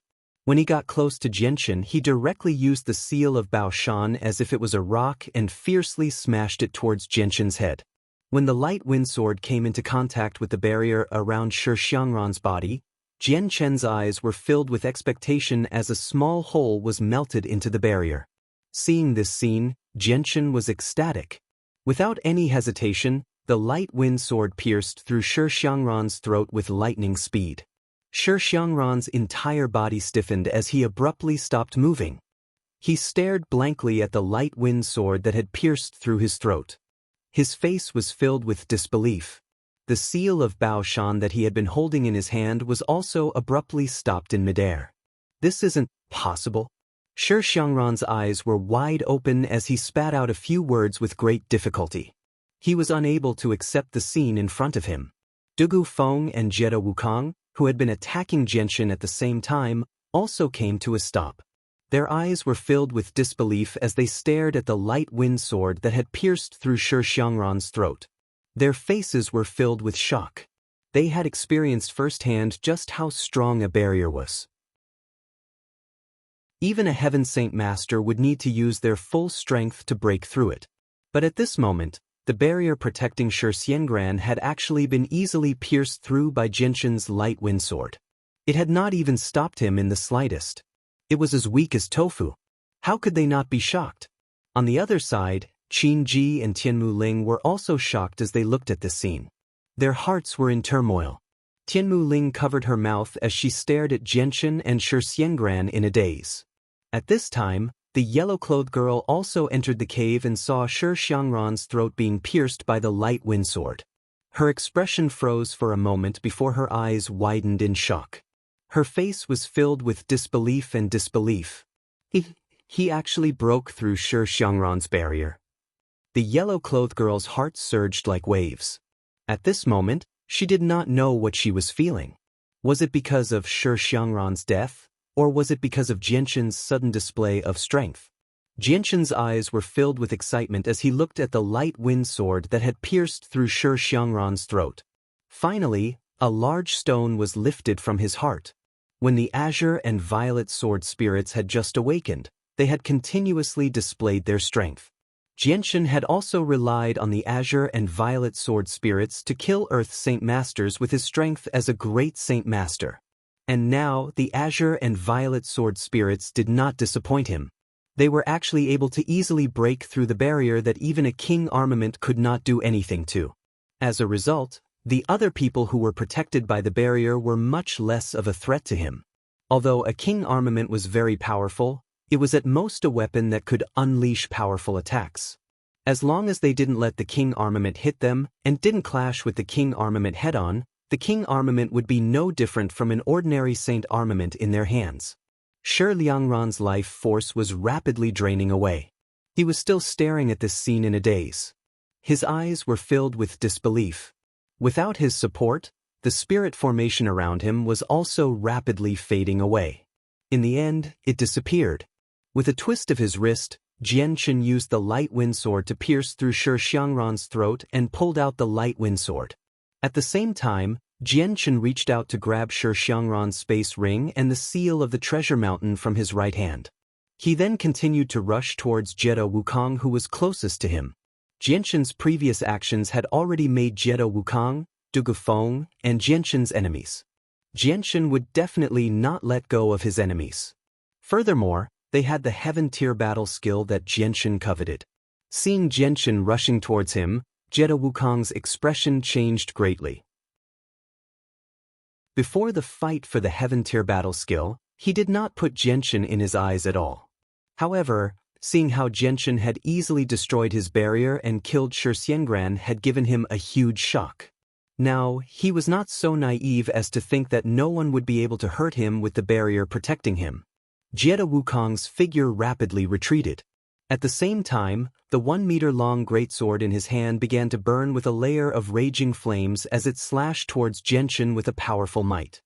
When he got close to Jianchen, he directly used the seal of Bao Shan as if it was a rock and fiercely smashed it towards Jianchen's head. When the light wind sword came into contact with the barrier around Shi Xiangran's body, Jianchen's eyes were filled with expectation as a small hole was melted into the barrier. Seeing this scene, Jianchen was ecstatic. Without any hesitation, the light wind sword pierced through Shi Xiangran's throat with lightning speed. Shi Xiangran's entire body stiffened as he abruptly stopped moving. He stared blankly at the light wind sword that had pierced through his throat. His face was filled with disbelief. The seal of Bao Shan that he had been holding in his hand was also abruptly stopped in midair. This isn't possible. Shi Xiangran's eyes were wide open as he spat out a few words with great difficulty. He was unable to accept the scene in front of him. Dugu Feng and Jetta Wukong, who had been attacking Jianchen at the same time, also came to a stop. Their eyes were filled with disbelief as they stared at the light wind sword that had pierced through Shi Xiangran's throat. Their faces were filled with shock. They had experienced firsthand just how strong a barrier was. Even a Heaven Saint Master would need to use their full strength to break through it. But at this moment, the barrier protecting Shi Xiangran had actually been easily pierced through by Jianchen's light wind sword. It had not even stopped him in the slightest. It was as weak as tofu. How could they not be shocked? On the other side, Qin Ji and Tianmu Ling were also shocked as they looked at this scene. Their hearts were in turmoil. Tianmu Ling covered her mouth as she stared at Jianchen and Shi Xiangran in a daze. At this time, the yellow-clothed girl also entered the cave and saw Shi Xiangran's throat being pierced by the light wind sword. Her expression froze for a moment before her eyes widened in shock. Her face was filled with disbelief and disbelief. He actually broke through Shi Xiangran's barrier. The yellow-clothed girl's heart surged like waves. At this moment, she did not know what she was feeling. Was it because of Shi Xiangran's death? Or was it because of Jianchen's sudden display of strength? Jianchen's eyes were filled with excitement as he looked at the light wind sword that had pierced through Shi Xiangran's throat. Finally, a large stone was lifted from his heart. When the azure and violet sword spirits had just awakened, they had continuously displayed their strength. Jianchen had also relied on the azure and violet sword spirits to kill Earth Saint Masters with his strength as a great Saint Master. And now, the azure and violet sword spirits did not disappoint him. They were actually able to easily break through the barrier that even a king armament could not do anything to. As a result, the other people who were protected by the barrier were much less of a threat to him. Although a king armament was very powerful, it was at most a weapon that could unleash powerful attacks. As long as they didn't let the king armament hit them and didn't clash with the king armament head-on, the king armament would be no different from an ordinary saint armament in their hands. Shi Liangran's life force was rapidly draining away. He was still staring at this scene in a daze. His eyes were filled with disbelief. Without his support, the spirit formation around him was also rapidly fading away. In the end, it disappeared. With a twist of his wrist, Jianchen used the light wind sword to pierce through Shi Xiangran's throat and pulled out the light wind sword. At the same time, Jianchen reached out to grab Shi Xiangran's space ring and the seal of the treasure mountain from his right hand. He then continued to rush towards Jetta Wukong, who was closest to him. Jianchen's previous actions had already made Jetta Wukong, Dugu Feng, and Jianchen's enemies. Jianchen would definitely not let go of his enemies. Furthermore, they had the heaven-tier battle skill that Jianchen coveted. Seeing Jianchen rushing towards him, Jetta Wukong's expression changed greatly. Before the fight for the heaven-tier battle skill, he did not put Jianchen in his eyes at all. However, seeing how Jianchen had easily destroyed his barrier and killed Shi Xiangran had given him a huge shock. Now, he was not so naive as to think that no one would be able to hurt him with the barrier protecting him. Jetta Wukong's figure rapidly retreated. At the same time, the 1-meter-long greatsword in his hand began to burn with a layer of raging flames as it slashed towards Jianchen with a powerful might.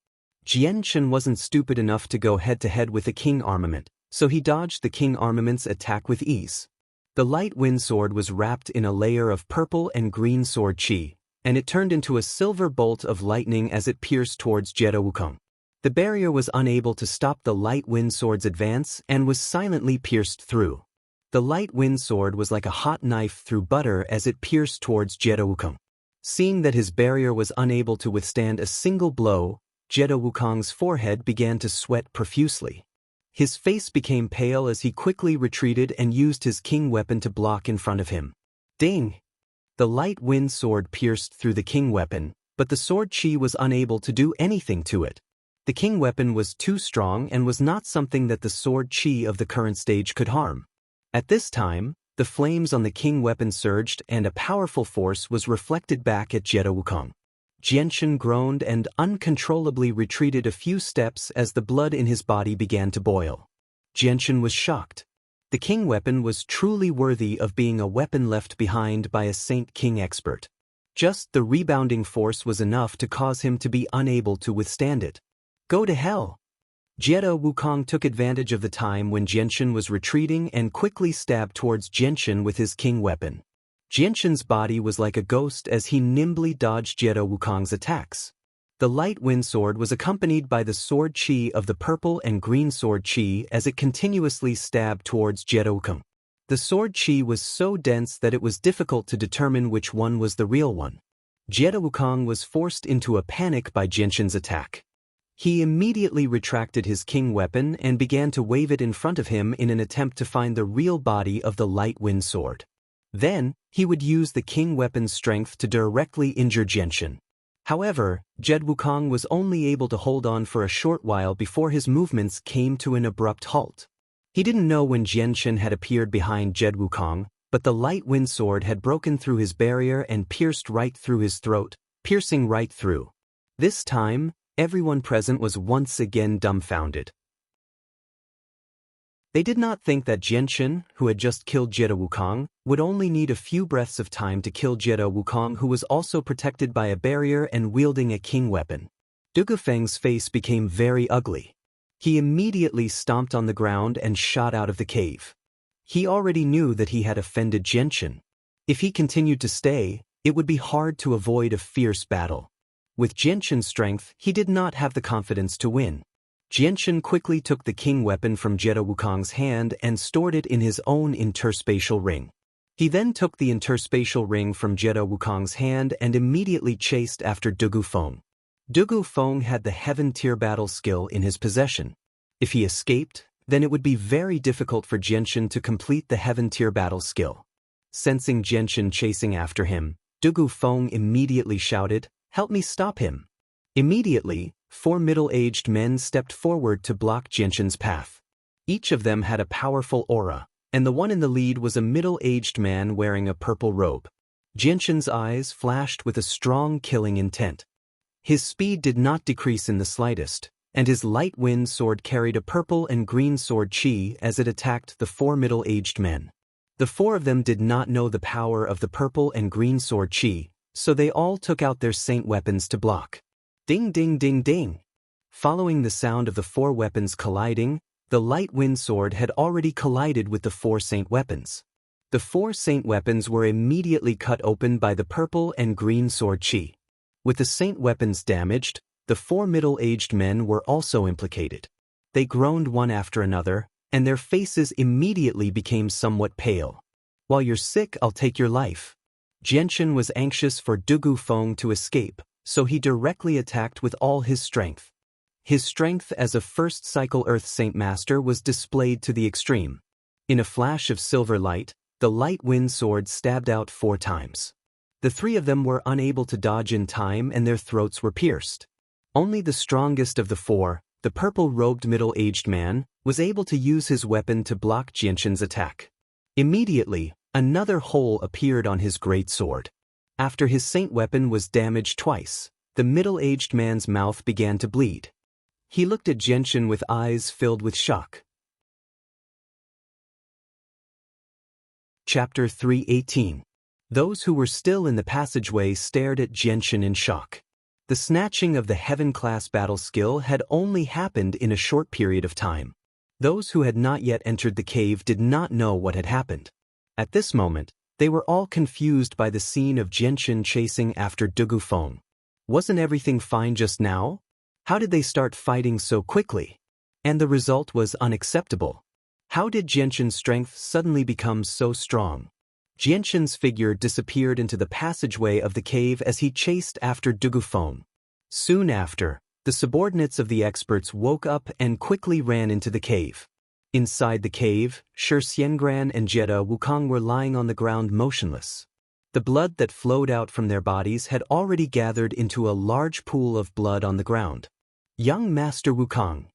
Jianchen wasn't stupid enough to go head-to-head with a king armament, so he dodged the king armament's attack with ease. The light wind sword was wrapped in a layer of purple and green sword qi, and it turned into a silver bolt of lightning as it pierced towards Jetta Wukong. The barrier was unable to stop the light wind sword's advance and was silently pierced through. The light wind sword was like a hot knife through butter as it pierced towards Jiedo Wukong. Seeing that his barrier was unable to withstand a single blow, Jiedo Wukong's forehead began to sweat profusely. His face became pale as he quickly retreated and used his king weapon to block in front of him. Ding! The light wind sword pierced through the king weapon, but the sword chi was unable to do anything to it. The king weapon was too strong and was not something that the sword chi of the current stage could harm. At this time, the flames on the king weapon surged and a powerful force was reflected back at Jiedo Wukong. Jianshan groaned and uncontrollably retreated a few steps as the blood in his body began to boil. Jianshan was shocked. The king weapon was truly worthy of being a weapon left behind by a Saint King expert. Just the rebounding force was enough to cause him to be unable to withstand it. Go to hell! Jiedo Wukong took advantage of the time when Jianshan was retreating and quickly stabbed towards Jianshan with his king weapon. Jianshan's body was like a ghost as he nimbly dodged Jiedo Wukong's attacks. The light wind sword was accompanied by the sword chi of the purple and green sword chi as it continuously stabbed towards Jiedo Wukong. The sword chi was so dense that it was difficult to determine which one was the real one. Jiedo Wukong was forced into a panic by Jianshan's attack. He immediately retracted his king weapon and began to wave it in front of him in an attempt to find the real body of the light wind sword. Then, he would use the king weapon's strength to directly injure Jianshan. However, Jiedo Wukong was only able to hold on for a short while before his movements came to an abrupt halt. He didn't know when Jianshan had appeared behind Jiedo Wukong, but the light wind sword had broken through his barrier and pierced right through his throat, piercing right through. This time, everyone present was once again dumbfounded. They did not think that Jianshan, who had just killed Jiedo Wukong, would only need a few breaths of time to kill Jiedo Wukong, who was also protected by a barrier and wielding a king weapon. Du Feng's face became very ugly. He immediately stomped on the ground and shot out of the cave. He already knew that he had offended Jianshan. If he continued to stay, it would be hard to avoid a fierce battle. With Jianshan's strength, he did not have the confidence to win. Jianshan quickly took the king weapon from Jiedo Wukong's hand and stored it in his own interspatial ring. He then took the interspatial ring from Jiedo Wukong's hand and immediately chased after Du Feng. Du Feng had the heaven tier battle skill in his possession. If he escaped, then it would be very difficult for Jianshan to complete the heaven tier battle skill. Sensing Jianshan chasing after him, Du Feng immediately shouted, "Help me stop him!" Immediately, 4 middle-aged men stepped forward to block Jianshan's path. Each of them had a powerful aura, and the one in the lead was a middle-aged man wearing a purple robe. Jianshan's eyes flashed with a strong killing intent. His speed did not decrease in the slightest, and his light wind sword carried a purple and green sword chi as it attacked the 4 middle-aged men. The 4 of them did not know the power of the purple and green sword chi, so they all took out their saint weapons to block. Ding ding ding ding! Following the sound of the 4 weapons colliding, the light wind sword had already collided with the 4 saint weapons. The 4 saint weapons were immediately cut open by the purple and green sword chi. With the saint weapons damaged, the 4 middle-aged men were also implicated. They groaned one after another, and their faces immediately became somewhat pale. "While you're sick, I'll take your life." Jianshan was anxious for Du Feng to escape, so he directly attacked with all his strength. His strength as a first cycle Earth Saint Master was displayed to the extreme. In a flash of silver light, the light wind sword stabbed out 4 times. The 3 of them were unable to dodge in time and their throats were pierced. Only the strongest of the 4, the purple-robed middle-aged man, was able to use his weapon to block Jianshan's attack. Immediately, another hole appeared on his great sword. After his saint weapon was damaged twice, the middle-aged man's mouth began to bleed. He looked at Jianshan with eyes filled with shock. Chapter 318. Those who were still in the passageway stared at Jianshan in shock. The snatching of the heaven-class battle skill had only happened in a short period of time. Those who had not yet entered the cave did not know what had happened. At this moment, they were all confused by the scene of Jianshan chasing after Du Feng. Wasn't everything fine just now? How did they start fighting so quickly? And the result was unacceptable. How did Jianxin's strength suddenly become so strong? Jianxin's figure disappeared into the passageway of the cave as he chased after Dugufeng. Soon after, the subordinates of the experts woke up and quickly ran into the cave. Inside the cave, Xianxia and Wukong were lying on the ground motionless. The blood that flowed out from their bodies had already gathered into a large pool of blood on the ground. Young Master Wukong.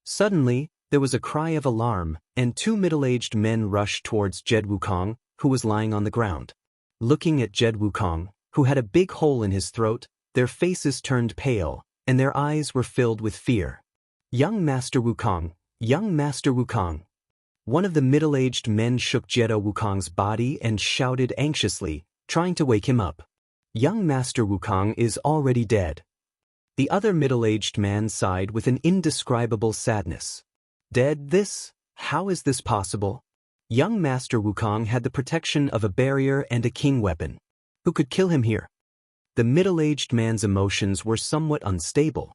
Suddenly, there was a cry of alarm, and two middle-aged men rushed towards Jed Wukong, who was lying on the ground. Looking at Jed Wukong, who had a big hole in his throat, their faces turned pale, and their eyes were filled with fear. Young Master Wukong, young Master Wukong. One of the middle-aged men shook Jed Wukong's body and shouted anxiously, trying to wake him up. Young Master Wukong is already dead. The other middle-aged man sighed with an indescribable sadness. Dead? How is this possible? Young Master Wukong had the protection of a barrier and a king weapon. Who could kill him here? The middle-aged man's emotions were somewhat unstable.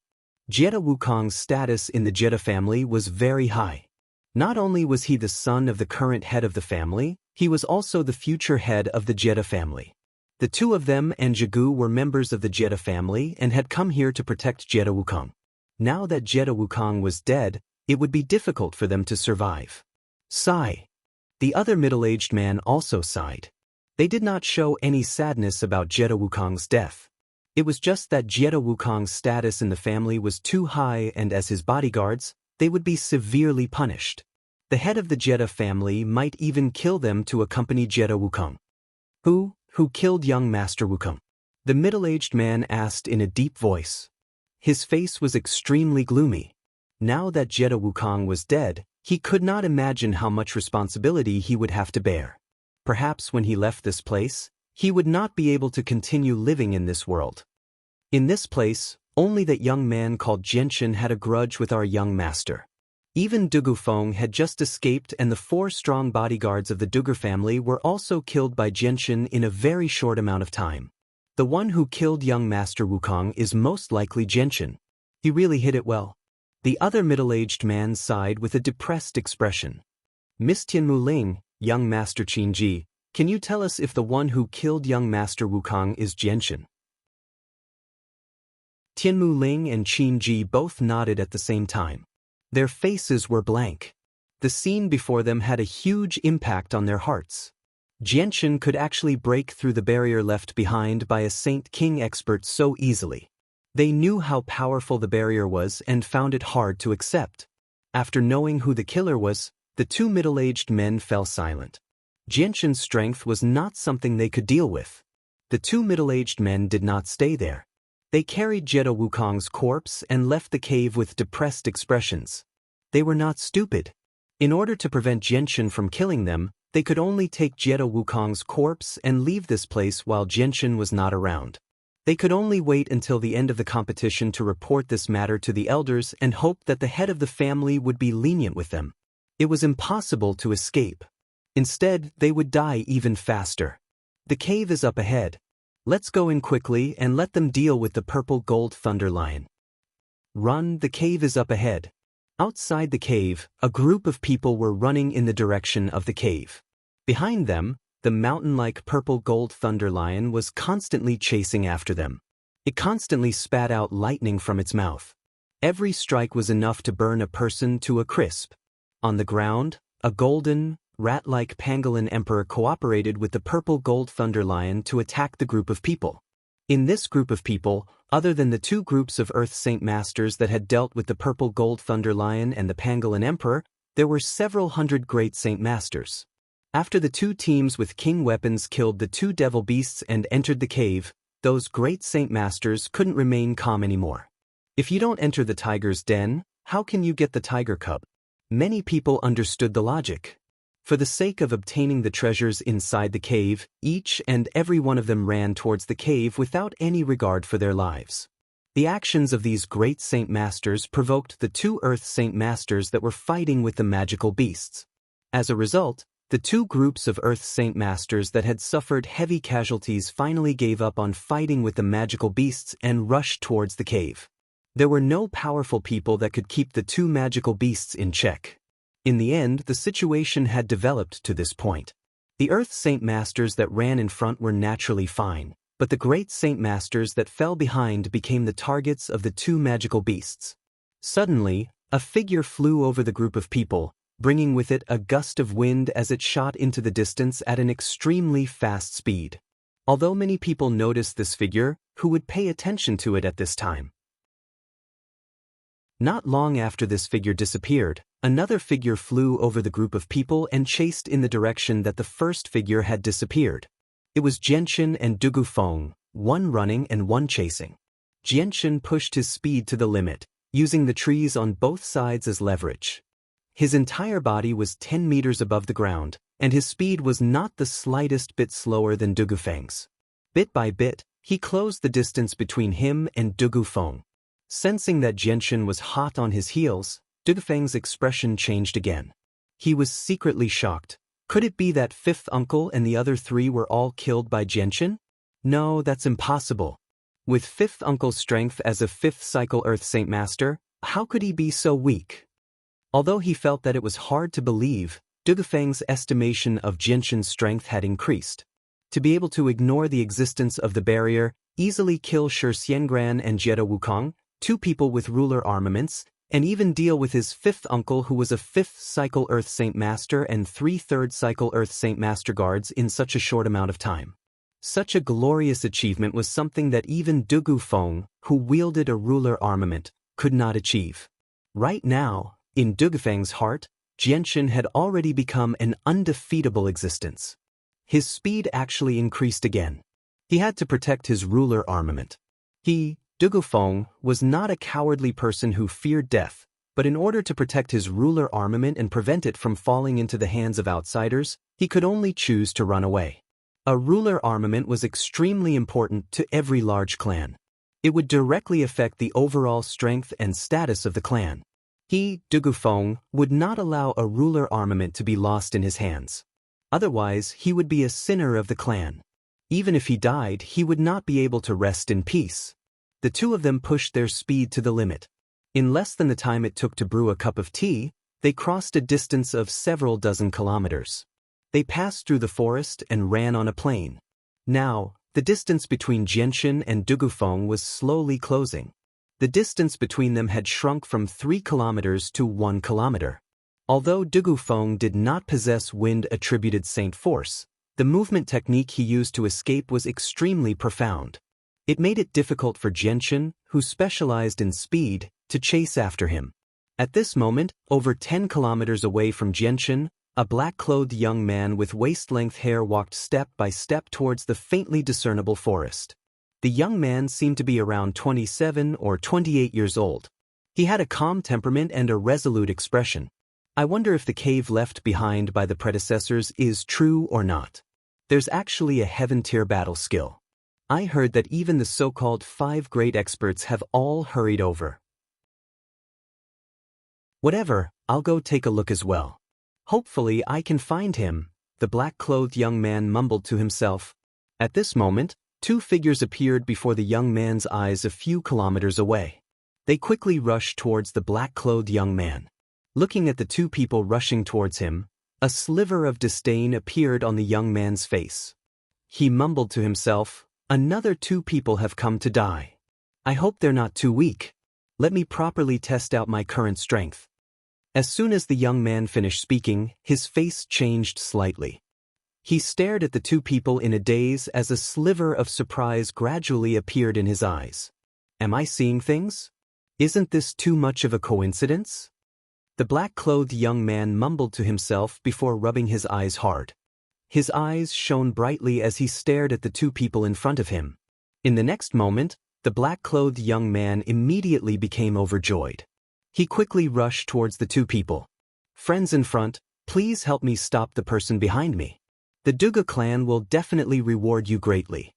Jed Wukong's status in the Jed family was very high. Not only was he the son of the current head of the family, he was also the future head of the Jed family. The two of them and Jigu were members of the Jed family and had come here to protect Jed Wukong. Now that Jed Wukong was dead, it would be difficult for them to survive. Sigh. The other middle-aged man also sighed. They did not show any sadness about Jed Wukong's death. It was just that Jed Wukong's status in the family was too high, and as his bodyguards, they would be severely punished. The head of the Jed family might even kill them to accompany Jed Wukong. Who killed young Master Wukong? The middle-aged man asked in a deep voice. His face was extremely gloomy. Now that Jed Wukong was dead, he could not imagine how much responsibility he would have to bear. Perhaps when he left this place, he would not be able to continue living in this world. In this place, only that young man called Jianxin had a grudge with our young master. Even Dugufeng had just escaped, and the 4 strong bodyguards of the Dugger family were also killed by Jianxin in a very short amount of time. The one who killed young Master Wukong is most likely Jianxin. He really hit it well. The other middle-aged man sighed with a depressed expression. Miss Tianmu Ling, young Master Qinji, can you tell us if the one who killed young Master Wukong is Jianxin? Tianmu Ling and Qinji both nodded at the same time. Their faces were blank. The scene before them had a huge impact on their hearts. Jianxin could actually break through the barrier left behind by a Saint King expert so easily. They knew how powerful the barrier was and found it hard to accept. After knowing who the killer was, the two middle-aged men fell silent. Jianxin's strength was not something they could deal with. The two middle-aged men did not stay there. They carried Jed Wukong's corpse and left the cave with depressed expressions. They were not stupid. In order to prevent Jianxin from killing them, they could only take Jed Wukong's corpse and leave this place while Jianxin was not around. They could only wait until the end of the competition to report this matter to the elders and hope that the head of the family would be lenient with them. It was impossible to escape. Instead, they would die even faster. The cave is up ahead. Let's go in quickly and let them deal with the purple gold thunder lion. Run, the cave is up ahead. Outside the cave, a group of people were running in the direction of the cave. Behind them, the mountain-like purple gold thunder lion was constantly chasing after them. It constantly spat out lightning from its mouth. Every strike was enough to burn a person to a crisp. On the ground, a golden, rat-like pangolin emperor cooperated with the purple gold thunder lion to attack the group of people. In this group of people, other than the two groups of Earth Saint Masters that had dealt with the purple gold thunder lion and the pangolin emperor, there were several hundred great Saint Masters. After the two teams with king weapons killed the two devil beasts and entered the cave, those great Saint Masters couldn't remain calm anymore. If you don't enter the tiger's den, how can you get the tiger cub? Many people understood the logic. For the sake of obtaining the treasures inside the cave, each and every one of them ran towards the cave without any regard for their lives. The actions of these great Saint Masters provoked the two Earth Saint Masters that were fighting with the magical beasts. As a result, the two groups of Earth Saint Masters that had suffered heavy casualties finally gave up on fighting with the magical beasts and rushed towards the cave. There were no powerful people that could keep the two magical beasts in check. In the end, the situation had developed to this point. The Earth Saint Masters that ran in front were naturally fine, but the great Saint Masters that fell behind became the targets of the two magical beasts. Suddenly, a figure flew over the group of people, bringing with it a gust of wind as it shot into the distance at an extremely fast speed. Although many people noticed this figure, who would pay attention to it at this time? Not long after this figure disappeared, another figure flew over the group of people and chased in the direction that the first figure had disappeared. It was Xianxia and Wuxia, one running and one chasing. Xianxia pushed his speed to the limit, using the trees on both sides as leverage. His entire body was 10 meters above the ground, and his speed was not the slightest bit slower than Wuxia's. Bit by bit, he closed the distance between him and Wuxia. Sensing that Xianxia was hot on his heels, Wuxia's expression changed again. He was secretly shocked. Could it be that fifth uncle and the other three were all killed by Xianxia? No, that's impossible. With fifth uncle's strength as a fifth cycle Earth Saint Master, how could he be so weak? Although he felt that it was hard to believe, Wuxia's estimation of Xianxia's strength had increased. To be able to ignore the existence of the barrier, easily kill Xianxia and Wuxia, two people with ruler armaments, and even deal with his fifth uncle who was a fifth cycle Earth Saint Master and 3/3 cycle Earth Saint Master guards in such a short amount of time. Such a glorious achievement was something that even Wuxia, who wielded a ruler armament, could not achieve. Right now, in Wuxia's heart, Xianxia had already become an undefeatable existence. His speed actually increased again. He had to protect his ruler armament. He, Wuxia, was not a cowardly person who feared death, but in order to protect his ruler armament and prevent it from falling into the hands of outsiders, he could only choose to run away. A ruler armament was extremely important to every large clan. It would directly affect the overall strength and status of the clan. He, Wuxia, would not allow a ruler armament to be lost in his hands. Otherwise, he would be a sinner of the clan. Even if he died, he would not be able to rest in peace. The two of them pushed their speed to the limit. In less than the time it took to brew a cup of tea, they crossed a distance of several dozen kilometers. They passed through the forest and ran on a plain. Now, the distance between Xianxia and Wuxia was slowly closing. The distance between them had shrunk from 3 kilometers to 1 kilometer. Although Wuxia did not possess wind-attributed saint force, the movement technique he used to escape was extremely profound. It made it difficult for Xianxia, who specialized in speed, to chase after him. At this moment, over 10 kilometers away from Xianxia, a black-clothed young man with waist-length hair walked step by step towards the faintly discernible forest. The young man seemed to be around 27 or 28 years old. He had a calm temperament and a resolute expression. I wonder if the cave left behind by the predecessors is true or not. There's actually a heaven-tier battle skill. I heard that even the so-called 5 great experts have all hurried over. Whatever, I'll go take a look as well. Hopefully I can find him, the black-clothed young man mumbled to himself. At this moment, 2 figures appeared before the young man's eyes a few kilometers away. They quickly rushed towards the black-clothed young man. Looking at the 2 people rushing towards him, a sliver of disdain appeared on the young man's face. He mumbled to himself, "Another 2 people have come to die. I hope they're not too weak. Let me properly test out my current strength." As soon as the young man finished speaking, his face changed slightly. He stared at the 2 people in a daze as a sliver of surprise gradually appeared in his eyes. Am I seeing things? Isn't this too much of a coincidence? The black-clothed young man mumbled to himself before rubbing his eyes hard. His eyes shone brightly as he stared at the 2 people in front of him. In the next moment, the black-clothed young man immediately became overjoyed. He quickly rushed towards the 2 people. "Friends in front, please help me stop the person behind me. The Wuxia clan will definitely reward you greatly."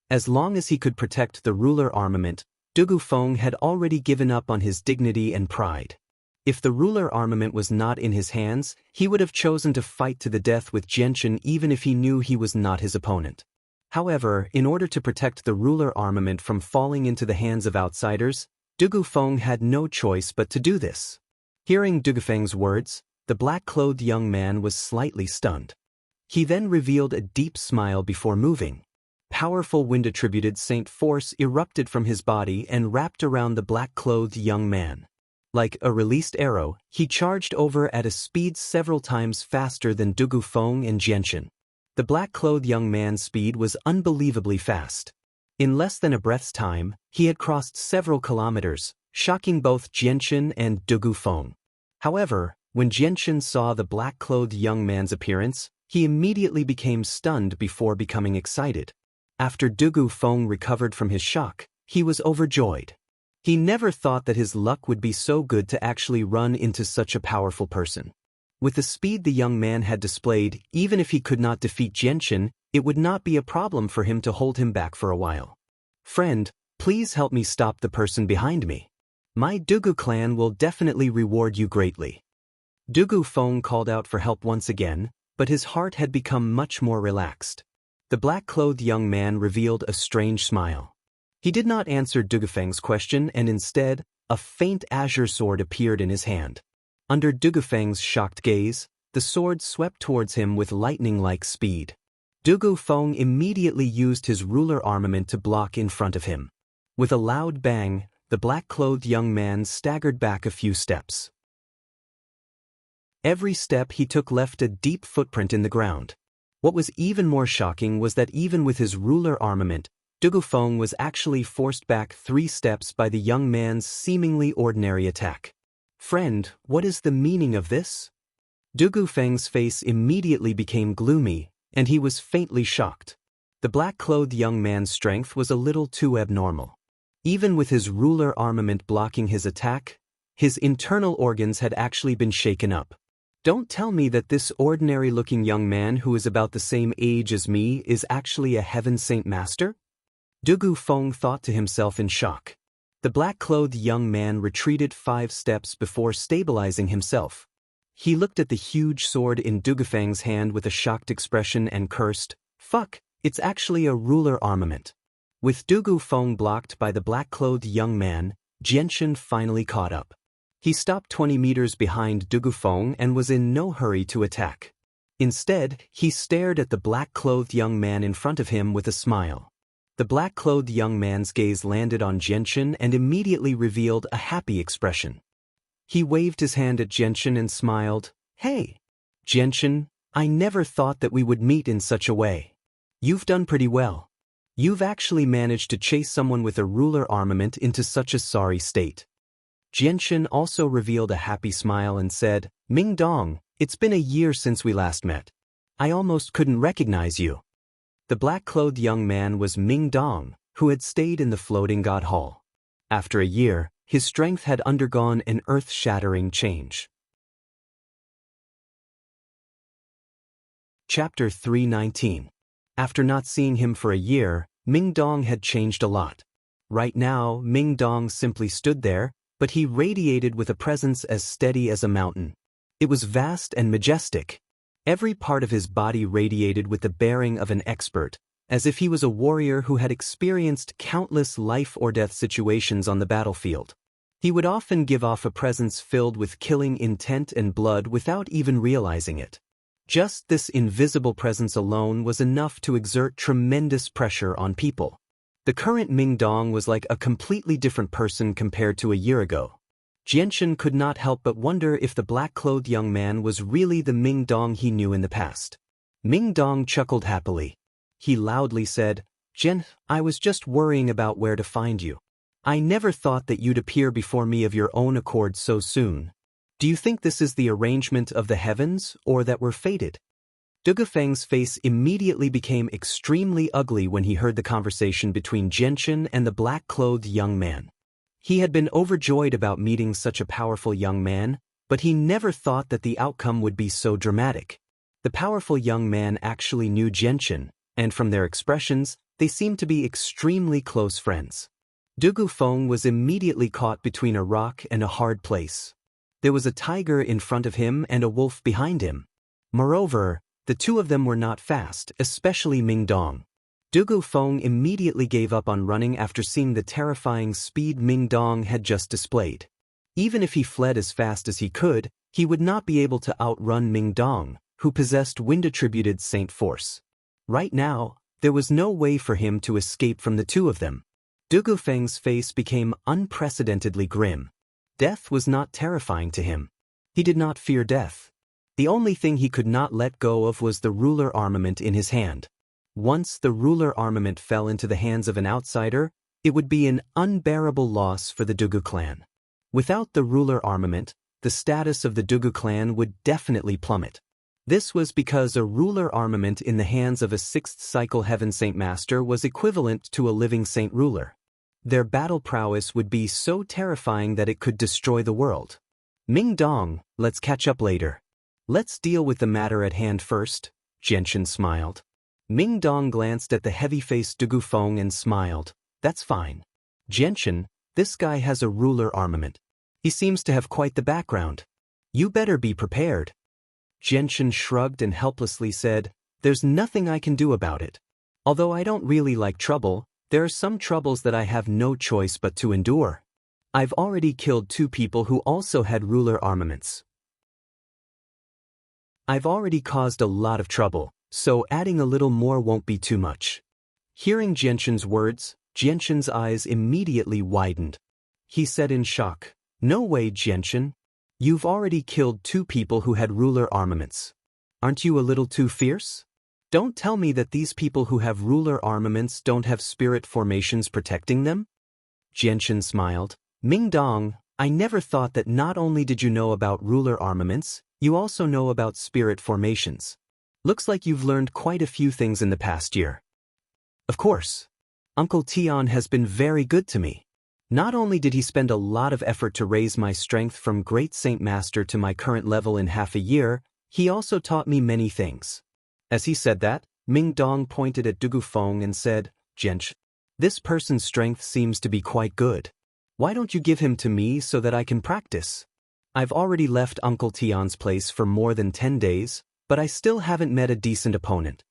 As long as he could protect the ruler armament, Wuxia had already given up on his dignity and pride. If the ruler armament was not in his hands, he would have chosen to fight to the death with Xianxia even if he knew he was not his opponent. However, in order to protect the ruler armament from falling into the hands of outsiders, Dugufeng had no choice but to do this. Hearing Dugufeng's words, the black-clothed young man was slightly stunned. He then revealed a deep smile before moving. Powerful wind-attributed Saint force erupted from his body and wrapped around the black-clothed young man. Like a released arrow, he charged over at a speed several times faster than Dugufeng and Jianshan. The black-clothed young man's speed was unbelievably fast. In less than a breath's time, he had crossed several kilometers, shocking both Jianshan and Dugufeng. However, when Jianshan saw the black-clothed young man's appearance, he immediately became stunned before becoming excited. After Dugufeng recovered from his shock, he was overjoyed. He never thought that his luck would be so good to actually run into such a powerful person. With the speed the young man had displayed, even if he could not defeat Jianshan, it would not be a problem for him to hold him back for a while. "Friend, please help me stop the person behind me. My Dugu clan will definitely reward you greatly." Dugufeng called out for help once again, but his heart had become much more relaxed. The black-clothed young man revealed a strange smile. He did not answer Dugufeng's question, and instead, a faint azure sword appeared in his hand. Under Dugufeng's shocked gaze, the sword swept towards him with lightning-like speed. Dugufeng immediately used his ruler armament to block in front of him. With a loud bang, the black-clothed young man staggered back a few steps. Every step he took left a deep footprint in the ground. What was even more shocking was that even with his ruler armament, Dugufeng was actually forced back 3 steps by the young man's seemingly ordinary attack. "Friend, what is the meaning of this?" Dugufeng's face immediately became gloomy, and he was faintly shocked. The black-clothed young man's strength was a little too abnormal. Even with his ruler armament blocking his attack, his internal organs had actually been shaken up. Don't tell me that this ordinary-looking young man who is about the same age as me is actually a Heaven Saint Master? Dugufeng thought to himself in shock. The black-clothed young man retreated 5 steps before stabilizing himself. He looked at the huge sword in Dugufeng's hand with a shocked expression and cursed, "Fuck, it's actually a ruler armament." With Dugufeng blocked by the black-clothed young man, Jianshan finally caught up. He stopped 20 meters behind Dugufeng and was in no hurry to attack. Instead, he stared at the black-clothed young man in front of him with a smile. The black-clothed young man's gaze landed on Jianshan and immediately revealed a happy expression. He waved his hand at Jianshan and smiled, "Hey, Jianshan, I never thought that we would meet in such a way. You've done pretty well. You've actually managed to chase someone with a ruler armament into such a sorry state." Jianshan also revealed a happy smile and said, "Ming Dong, it's been a year since we last met. I almost couldn't recognize you." The black-clothed young man was Ming Dong, who had stayed in the floating god hall. After a year, his strength had undergone an earth-shattering change. Chapter 319. After not seeing him for a year, Ming Dong had changed a lot. Right now, Ming Dong simply stood there, but he radiated with a presence as steady as a mountain. It was vast and majestic. Every part of his body radiated with the bearing of an expert, as if he was a warrior who had experienced countless life-or-death situations on the battlefield. He would often give off a presence filled with killing intent and blood without even realizing it. Just this invisible presence alone was enough to exert tremendous pressure on people. The current Ming Dong was like a completely different person compared to a year ago. Jianshan could not help but wonder if the black-clothed young man was really the Ming Dong he knew in the past. Ming Dong chuckled happily. He loudly said, "Jian, I was just worrying about where to find you. I never thought that you'd appear before me of your own accord so soon. Do you think this is the arrangement of the heavens, or that we're fated?" Dugufeng's face immediately became extremely ugly when he heard the conversation between Jianshan and the black-clothed young man. He had been overjoyed about meeting such a powerful young man, but he never thought that the outcome would be so dramatic. The powerful young man actually knew Jianshan, and from their expressions, they seemed to be extremely close friends. Dugufeng was immediately caught between a rock and a hard place. There was a tiger in front of him and a wolf behind him. Moreover, the two of them were not fast, especially Ming Dong. Dugu Feng immediately gave up on running after seeing the terrifying speed Ming Dong had just displayed. Even if he fled as fast as he could, he would not be able to outrun Ming Dong, who possessed wind-attributed saint force. Right now, there was no way for him to escape from the two of them. Dugu Feng's face became unprecedentedly grim. Death was not terrifying to him. He did not fear death. The only thing he could not let go of was the ruler armament in his hand. Once the ruler armament fell into the hands of an outsider, it would be an unbearable loss for the Dugu clan. Without the ruler armament, the status of the Dugu clan would definitely plummet. This was because a ruler armament in the hands of a sixth cycle Heaven Saint Master was equivalent to a living saint ruler. Their battle prowess would be so terrifying that it could destroy the world. Ming Dong, let's catch up later. Let's deal with the matter at hand first, Xianxia smiled. Ming Dong glanced at the heavy-faced Dugu Feng and smiled. That's fine. Xianxia, this guy has a ruler armament. He seems to have quite the background. You better be prepared. Xianxia shrugged and helplessly said, there's nothing I can do about it. Although I don't really like trouble, there are some troubles that I have no choice but to endure. I've already killed 2 people who also had ruler armaments. I've already caused a lot of trouble, so adding a little more won't be too much. Hearing Xianxia's words, Xianxia's eyes immediately widened. He said in shock, no way, Xianxia. You've already killed 2 people who had ruler armaments. Aren't you a little too fierce? Don't tell me that these people who have ruler armaments don't have spirit formations protecting them? Xianxia smiled. Ming Dong, I never thought that not only did you know about ruler armaments, you also know about spirit formations. Looks like you've learned quite a few things in the past year. Of course. Uncle Tian has been very good to me. Not only did he spend a lot of effort to raise my strength from Great Saint Master to my current level in half a year, he also taught me many things. As he said that, Ming Dong pointed at Dugu Feng and said, Xianxia, this person's strength seems to be quite good. Why don't you give him to me so that I can practice? I've already left Uncle Tian's place for more than 10 days, but I still haven't met a decent opponent.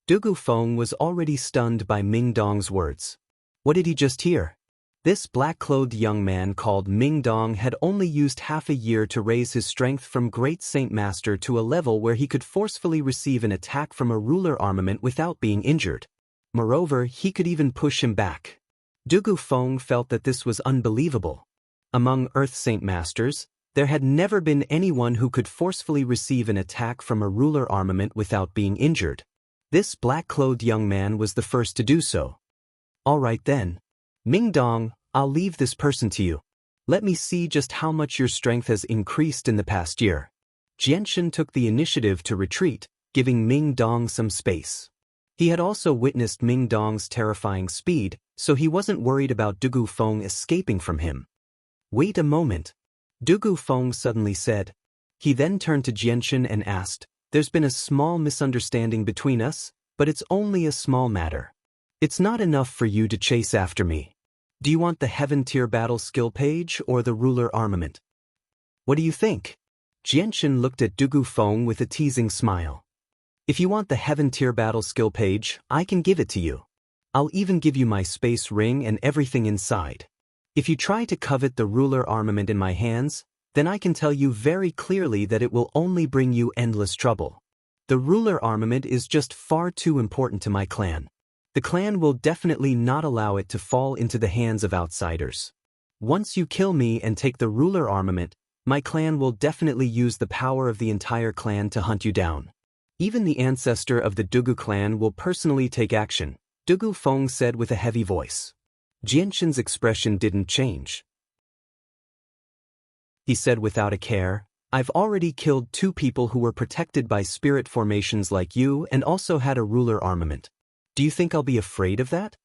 Dugu Feng was already stunned by Ming Dong's words. What did he just hear? This black-clothed young man called Ming Dong had only used half a year to raise his strength from Great Saint Master to a level where he could forcefully receive an attack from a ruler armament without being injured. Moreover, he could even push him back. Dugu Feng felt that this was unbelievable. Among Earth Saint Masters, there had never been anyone who could forcefully receive an attack from a ruler armament without being injured. This black-clothed young man was the first to do so. All right then. Ming Dong, I'll leave this person to you. Let me see just how much your strength has increased in the past year. Xianxia took the initiative to retreat, giving Ming Dong some space. He had also witnessed Ming Dong's terrifying speed, so he wasn't worried about Dugu Feng escaping from him. Wait a moment. Dugu Feng suddenly said. He then turned to Xianxia and asked, there's been a small misunderstanding between us, but it's only a small matter. It's not enough for you to chase after me. Do you want the Heaven tier battle skill page or the ruler armament? What do you think? Xianxia looked at Dugu Feng with a teasing smile. If you want the Heaven tier battle skill page, I can give it to you. I'll even give you my space ring and everything inside. If you try to covet the ruler armament in my hands, then I can tell you very clearly that it will only bring you endless trouble. The ruler armament is just far too important to my clan. The clan will definitely not allow it to fall into the hands of outsiders. Once you kill me and take the ruler armament, my clan will definitely use the power of the entire clan to hunt you down. Even the ancestor of the Dugu clan will personally take action, Dugu Feng said with a heavy voice. Xianxia's expression didn't change. He said without a care, I've already killed 2 people who were protected by spirit formations like you and also had a ruler armament. Do you think I'll be afraid of that?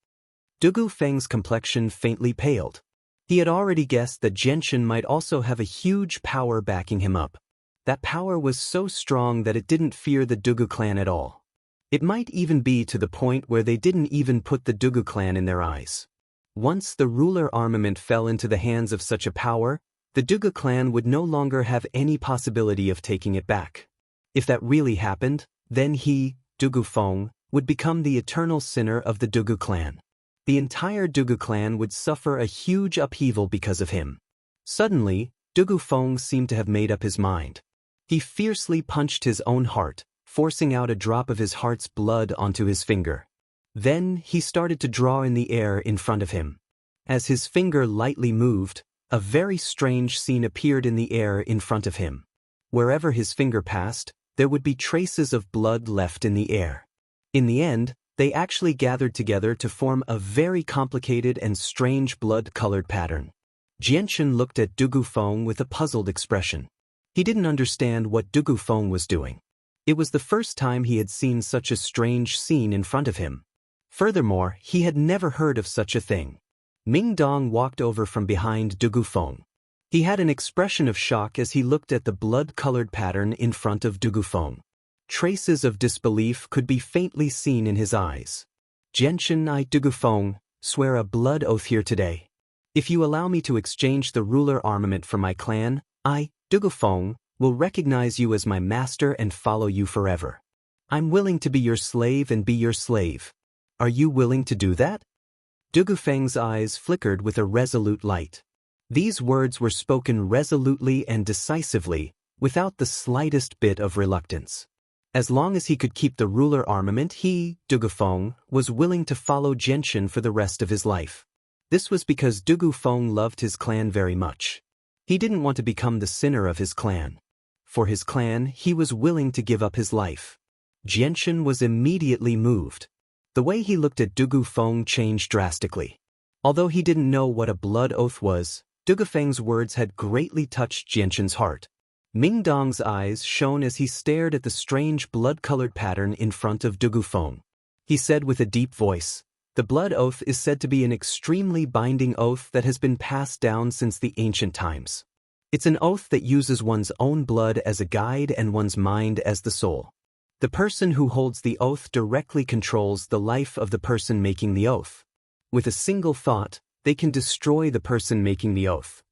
Dugu Feng's complexion faintly paled. He had already guessed that Xianxia might also have a huge power backing him up. That power was so strong that it didn't fear the Dugu clan at all. It might even be to the point where they didn't even put the Dugu clan in their eyes. Once the ruler armament fell into the hands of such a power, the Dugu clan would no longer have any possibility of taking it back. If that really happened, then he, Dugu Feng, would become the eternal sinner of the Dugu clan. The entire Dugu clan would suffer a huge upheaval because of him. Suddenly, Dugu Feng seemed to have made up his mind. He fiercely punched his own heart, forcing out a drop of his heart's blood onto his finger. Then he started to draw in the air in front of him. As his finger lightly moved, a very strange scene appeared in the air in front of him. Wherever his finger passed, there would be traces of blood left in the air. In the end, they actually gathered together to form a very complicated and strange blood-colored pattern. Jianchen looked at Dugu Feng with a puzzled expression. He didn't understand what Dugu Feng was doing. It was the first time he had seen such a strange scene in front of him. Furthermore, he had never heard of such a thing. Ming Dong walked over from behind Dugu Feng. He had an expression of shock as he looked at the blood-colored pattern in front of Dugu Feng. Traces of disbelief could be faintly seen in his eyes. Jianchen, I, Dugu Feng, swear a blood oath here today. If you allow me to exchange the ruler armament for my clan, I, Dugu Feng, will recognize you as my master and follow you forever. I'm willing to be your slave and be your slave. Are you willing to do that? Dugu Feng's eyes flickered with a resolute light. These words were spoken resolutely and decisively, without the slightest bit of reluctance. As long as he could keep the ruler armament, he, Dugu Feng, was willing to follow Jianchen for the rest of his life. This was because Dugu Feng loved his clan very much. He didn't want to become the sinner of his clan. For his clan, he was willing to give up his life. Jianchen was immediately moved. The way he looked at Dugu Feng changed drastically. Although he didn't know what a blood oath was, Dugu Feng's words had greatly touched Jianchen's heart. Ming Dong's eyes shone as he stared at the strange blood-colored pattern in front of Dugu Feng. He said with a deep voice, "The blood oath is said to be an extremely binding oath that has been passed down since the ancient times. It's an oath that uses one's own blood as a guide and one's mind as the soul. The person who holds the oath directly controls the life of the person making the oath. With a single thought, they can destroy the person making the oath.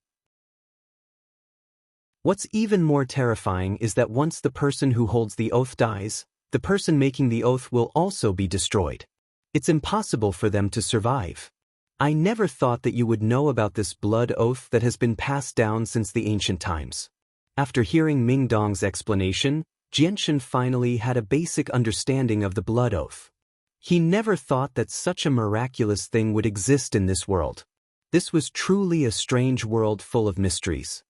What's even more terrifying is that once the person who holds the oath dies, the person making the oath will also be destroyed. It's impossible for them to survive. I never thought that you would know about this blood oath that has been passed down since the ancient times." After hearing Ming Dong's explanation, Jianchen finally had a basic understanding of the blood oath. He never thought that such a miraculous thing would exist in this world. This was truly a strange world full of mysteries.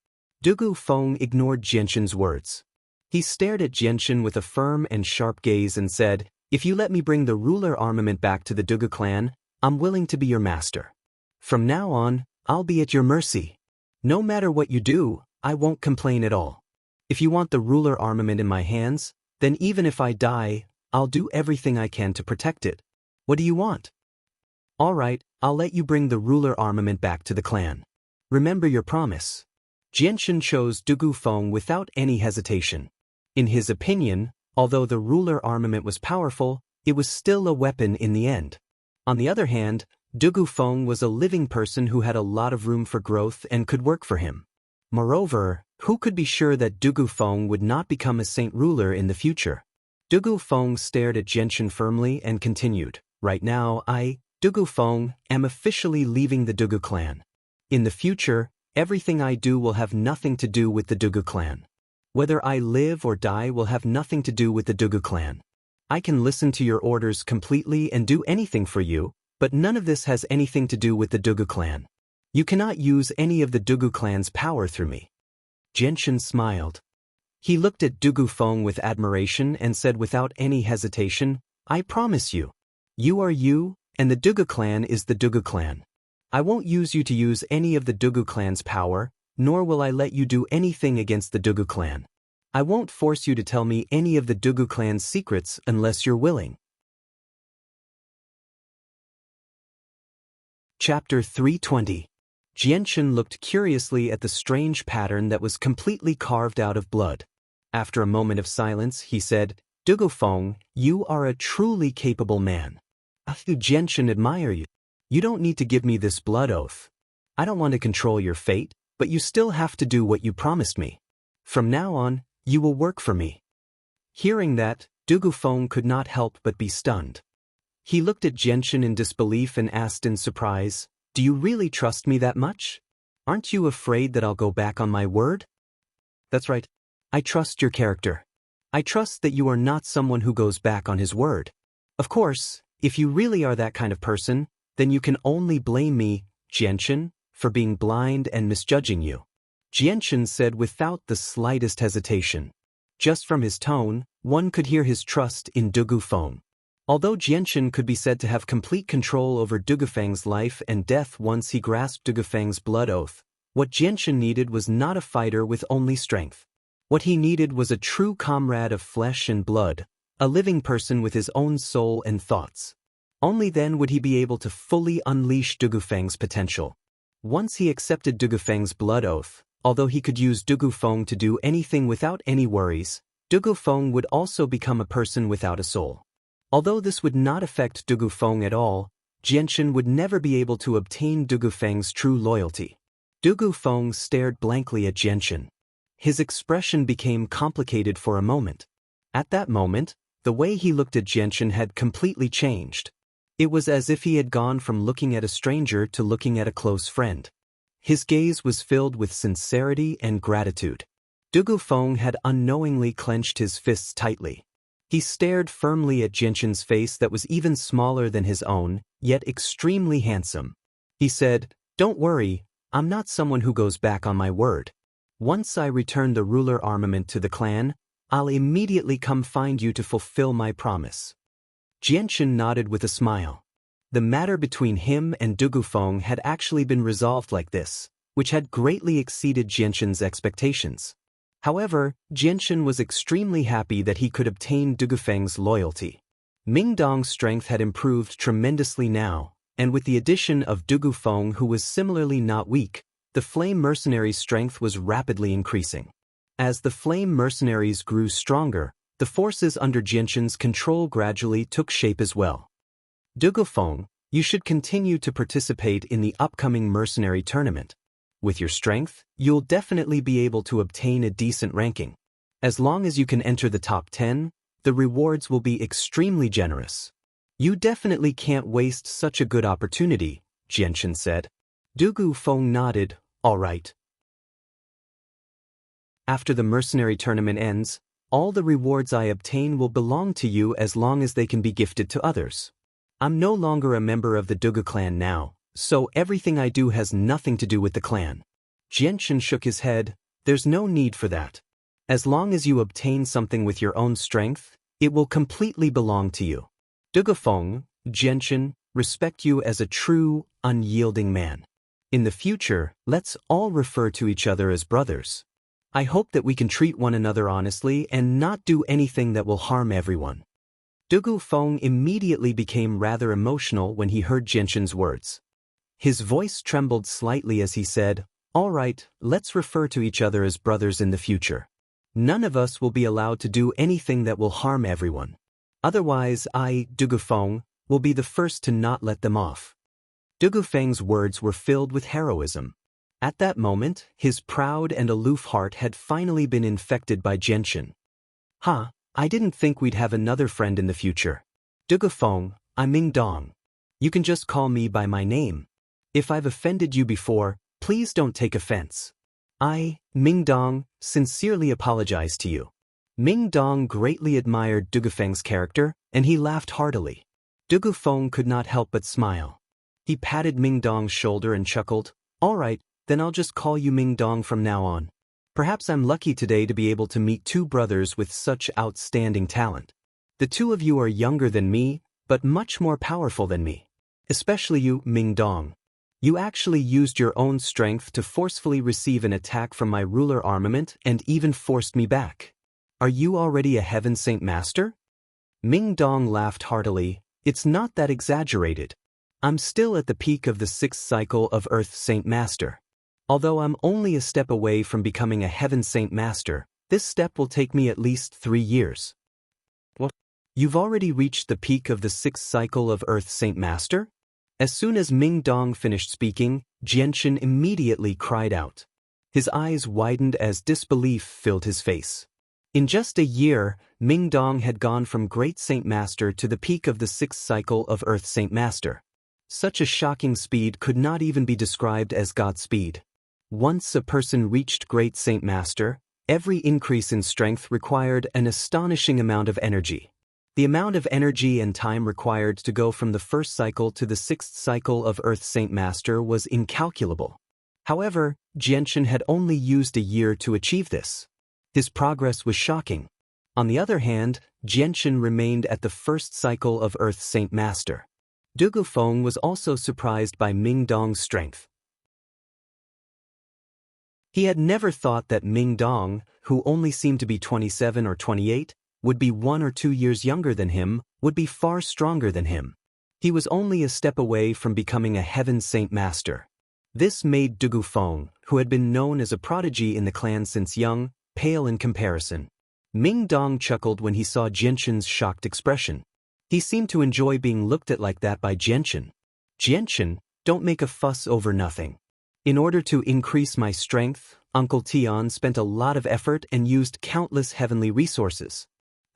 Dugu Feng ignored Jianchen's words. He stared at Jianchen with a firm and sharp gaze and said, "If you let me bring the ruler armament back to the Dugu clan, I'm willing to be your master. From now on, I'll be at your mercy. No matter what you do, I won't complain at all. If you want the ruler armament in my hands, then even if I die, I'll do everything I can to protect it. What do you want? All right, I'll let you bring the ruler armament back to the clan. Remember your promise." Jianchen chose Dugu Feng without any hesitation. In his opinion, although the ruler armament was powerful, it was still a weapon in the end. On the other hand, Dugu Feng was a living person who had a lot of room for growth and could work for him. Moreover, who could be sure that Dugu Feng would not become a saint ruler in the future? Dugu Feng stared at Jianchen firmly and continued, "Right now, I, Dugu Feng, am officially leaving the Dugu clan. In the future, everything I do will have nothing to do with the Dugu clan. Whether I live or die will have nothing to do with the Dugu clan. I can listen to your orders completely and do anything for you, but none of this has anything to do with the Dugu clan. You cannot use any of the Dugu clan's power through me." Jianchen smiled. He looked at Dugu Feng with admiration and said without any hesitation, "I promise you. You are you, and the Dugu clan is the Dugu clan. I won't use you to use any of the Dugu clan's power, nor will I let you do anything against the Dugu clan. I won't force you to tell me any of the Dugu clan's secrets unless you're willing." Chapter 320. Jianchen looked curiously at the strange pattern that was completely carved out of blood. After a moment of silence, he said, "Dugu Feng, you are a truly capable man. I do Jianchen admire you. You don't need to give me this blood oath. I don't want to control your fate, but you still have to do what you promised me. From now on, you will work for me." Hearing that, Dugufeng could not help but be stunned. He looked at Jianshan in disbelief and asked in surprise, "Do you really trust me that much? Aren't you afraid that I'll go back on my word?" "That's right. I trust your character. I trust that you are not someone who goes back on his word. Of course, if you really are that kind of person, then you can only blame me, Jianshan, for being blind and misjudging you," Jianshan said without the slightest hesitation. Just from his tone, one could hear his trust in Dugufeng. Although Jianshan could be said to have complete control over Dugufeng's life and death once he grasped Dugufeng's blood oath, what Jianshan needed was not a fighter with only strength. What he needed was a true comrade of flesh and blood, a living person with his own soul and thoughts. Only then would he be able to fully unleash Dugufeng's potential. Once he accepted Dugufeng's blood oath, although he could use Dugufeng to do anything without any worries, Dugufeng would also become a person without a soul. Although this would not affect Dugufeng at all, Jianshan would never be able to obtain Dugufeng's true loyalty. Dugufeng stared blankly at Jianshan. His expression became complicated for a moment. At that moment, the way he looked at Jianshan had completely changed. It was as if he had gone from looking at a stranger to looking at a close friend. His gaze was filled with sincerity and gratitude. Dugufeng had unknowingly clenched his fists tightly. He stared firmly at Jianshan's face that was even smaller than his own, yet extremely handsome. He said, "Don't worry, I'm not someone who goes back on my word. Once I return the ruler armament to the clan, I'll immediately come find you to fulfill my promise." Jianshan nodded with a smile. The matter between him and Dugufeng had actually been resolved like this, which had greatly exceeded Jianshan's expectations. However, Jianshan was extremely happy that he could obtain Dugufeng's loyalty. Mingdong's strength had improved tremendously now, and with the addition of Dugufeng, who was similarly not weak, the flame mercenaries' strength was rapidly increasing. As the flame mercenaries grew stronger, the forces under Jianshan's control gradually took shape as well. "Dugufeng, you should continue to participate in the upcoming mercenary tournament. With your strength, you'll definitely be able to obtain a decent ranking. As long as you can enter the top 10, the rewards will be extremely generous. You definitely can't waste such a good opportunity," Jianshan said. Dugufeng nodded, "All right. After the mercenary tournament ends, all the rewards I obtain will belong to you as long as they can be gifted to others. I'm no longer a member of the Dugu clan now, so everything I do has nothing to do with the clan." Jianshan shook his head. "There's no need for that. As long as you obtain something with your own strength, it will completely belong to you. Dugufeng, Jianshan, respect you as a true, unyielding man. In the future, let's all refer to each other as brothers. I hope that we can treat one another honestly and not do anything that will harm everyone." Dugufeng immediately became rather emotional when he heard Jianshan's words. His voice trembled slightly as he said, "All right, let's refer to each other as brothers in the future. None of us will be allowed to do anything that will harm everyone. Otherwise I, Dugufeng, will be the first to not let them off." Dugufeng's words were filled with heroism. At that moment, his proud and aloof heart had finally been infected by Jianshan. "Huh, I didn't think we'd have another friend in the future. Dugufeng, I'm Mingdong. You can just call me by my name. If I've offended you before, please don't take offense. I, Mingdong, sincerely apologize to you." Mingdong greatly admired Dugufeng's character, and he laughed heartily. Dugufeng could not help but smile. He patted Mingdong's shoulder and chuckled, "All right, then I'll just call you Mingdong from now on. Perhaps I'm lucky today to be able to meet two brothers with such outstanding talent. The two of you are younger than me, but much more powerful than me. Especially you, Mingdong. You actually used your own strength to forcefully receive an attack from my ruler armament and even forced me back. Are you already a Heaven Saint Master?" Mingdong laughed heartily. "It's not that exaggerated. I'm still at the peak of the 6th cycle of Earth Saint Master. Although I'm only a step away from becoming a Heaven Saint Master, this step will take me at least 3 years. What? You've already reached the peak of the 6th cycle of Earth Saint Master? As soon as Mingdong finished speaking, Jianshan immediately cried out. His eyes widened as disbelief filled his face. In just a year, Ming Dong had gone from Great Saint Master to the peak of the 6th cycle of Earth Saint Master. Such a shocking speed could not even be described as Godspeed. Once a person reached Great Saint Master, every increase in strength required an astonishing amount of energy. The amount of energy and time required to go from the 1st cycle to the 6th cycle of Earth Saint Master was incalculable. However, Xianxia had only used a year to achieve this. His progress was shocking. On the other hand, Xianxia remained at the 1st cycle of Earth Saint Master. Du Gufeng was also surprised by Ming Dong's strength. He had never thought that Ming Dong, who only seemed to be 27 or 28, would be 1 or 2 years younger than him, would be far stronger than him. He was only a step away from becoming a Heaven Saint Master. This made Du Gufeng, who had been known as a prodigy in the clan since young, pale in comparison. Ming Dong chuckled when he saw Xianxia's shocked expression. He seemed to enjoy being looked at like that by Xianxia. Xianxia, don't make a fuss over nothing. In order to increase my strength, Uncle Tian spent a lot of effort and used countless heavenly resources.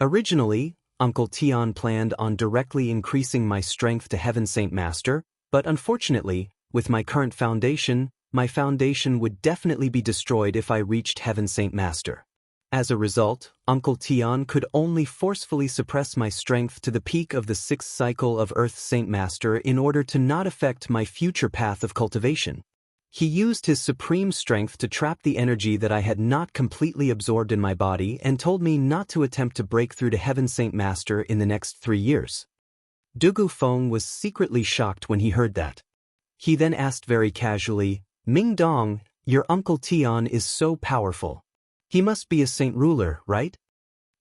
Originally, Uncle Tian planned on directly increasing my strength to Heaven Saint Master, but unfortunately, with my current foundation, my foundation would definitely be destroyed if I reached Heaven Saint Master. As a result, Uncle Tian could only forcefully suppress my strength to the peak of the 6th cycle of Earth Saint Master in order to not affect my future path of cultivation. He used his supreme strength to trap the energy that I had not completely absorbed in my body and told me not to attempt to break through to Heaven Saint Master in the next 3 years. Du Gufeng was secretly shocked when he heard that. He then asked very casually, Ming Dong, your Uncle Tian is so powerful. He must be a saint ruler, right?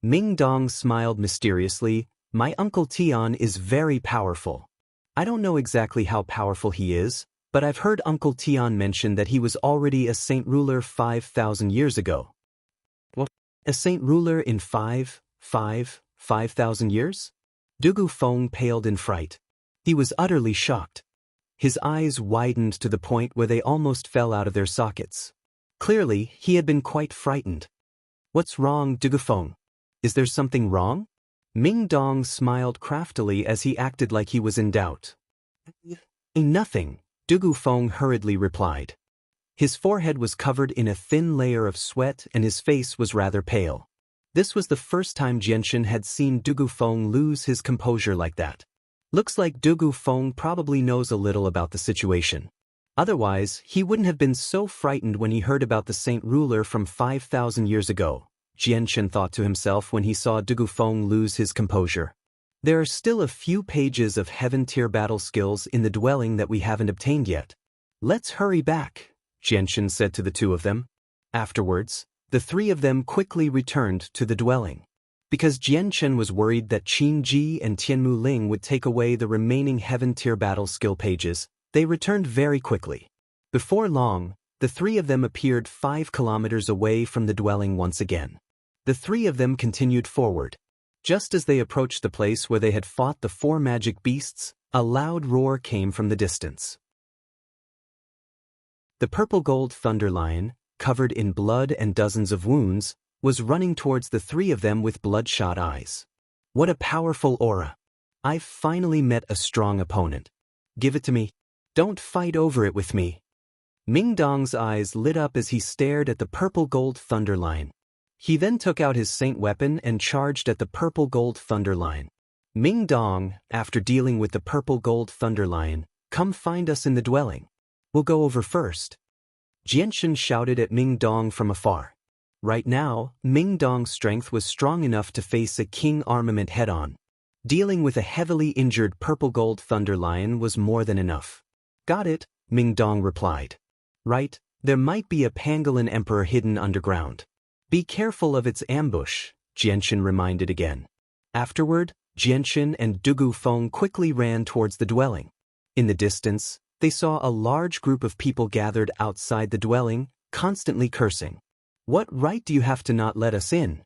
Ming Dong smiled mysteriously, my Uncle Tian is very powerful. I don't know exactly how powerful he is, but I've heard Uncle Tian mention that he was already a saint ruler 5,000 years ago. What? A saint ruler in 5,000 years? Du Gufeng paled in fright. He was utterly shocked. His eyes widened to the point where they almost fell out of their sockets. Clearly, he had been quite frightened. What's wrong, Du Gufeng? Is there something wrong? Ming Dong smiled craftily as he acted like he was in doubt. Nothing, Du Gufeng hurriedly replied. His forehead was covered in a thin layer of sweat and his face was rather pale. This was the first time Xianxia had seen Du Gufeng lose his composure like that. Looks like Du Gufeng probably knows a little about the situation. Otherwise, he wouldn't have been so frightened when he heard about the saint ruler from 5,000 years ago, Xianxia thought to himself when he saw Du Gufeng lose his composure. There are still a few pages of heaven-tier battle skills in the dwelling that we haven't obtained yet. Let's hurry back, Xianxia said to the 2 of them. Afterwards, the 3 of them quickly returned to the dwelling. Because Xianxia was worried that Qin Ji and Tianmu Ling would take away the remaining heaven-tier battle skill pages, they returned very quickly. Before long, the 3 of them appeared 5 kilometers away from the dwelling once again. The 3 of them continued forward. Just as they approached the place where they had fought the 4 magic beasts, a loud roar came from the distance. The purple-gold thunder lion, covered in blood and dozens of wounds, was running towards the 3 of them with bloodshot eyes. What a powerful aura! I've finally met a strong opponent. Give it to me. Don't fight over it with me. Ming Dong's eyes lit up as he stared at the purple-gold thunder lion. He then took out his saint weapon and charged at the purple-gold thunder lion. Ming Dong, after dealing with the purple-gold thunder lion, come find us in the dwelling. We'll go over first. Xianxia shouted at Ming Dong from afar. Right now, Ming Dong's strength was strong enough to face a king armament head-on. Dealing with a heavily injured purple-gold thunder lion was more than enough. Got it, Ming Dong replied. Right, there might be a pangolin emperor hidden underground. Be careful of its ambush, Xianxia reminded again. Afterward, Xianxia and Du Gufeng quickly ran towards the dwelling. In the distance, they saw a large group of people gathered outside the dwelling, constantly cursing. What right do you have to not let us in?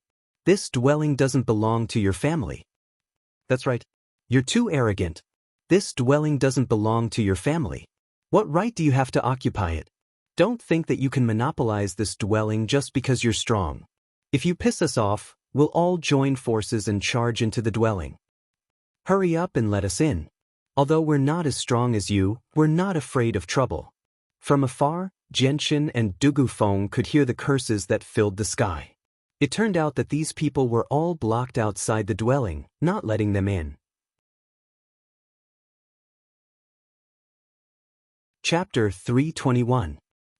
This dwelling doesn't belong to your family. That's right. You're too arrogant. This dwelling doesn't belong to your family. What right do you have to occupy it? Don't think that you can monopolize this dwelling just because you're strong. If you piss us off, We'll all join forces and charge into the dwelling. Hurry up and let us in. Although we're not as strong as you, we're not afraid of trouble." From afar, Jianchen and Dugufeng could hear the curses that filled the sky. It turned out that these people were all blocked outside the dwelling, not letting them in. Chapter 321.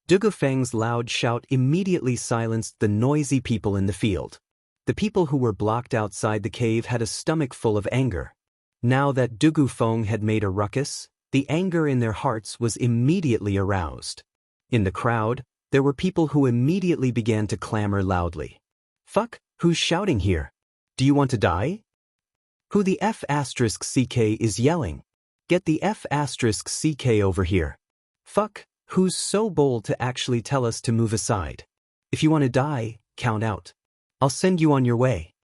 Dugufeng's loud shout immediately silenced the noisy people in the field. The people who were blocked outside the cave had a stomach full of anger. Now that Dugufeng had made a ruckus, the anger in their hearts was immediately aroused. In the crowd, there were people who immediately began to clamor loudly. "Fuck, who's shouting here? Do you want to die? Who the F***CK is yelling? Get the F***CK over here. Fuck, who's so bold to actually tell us to move aside? If you want to die, count out. I'll send you on your way."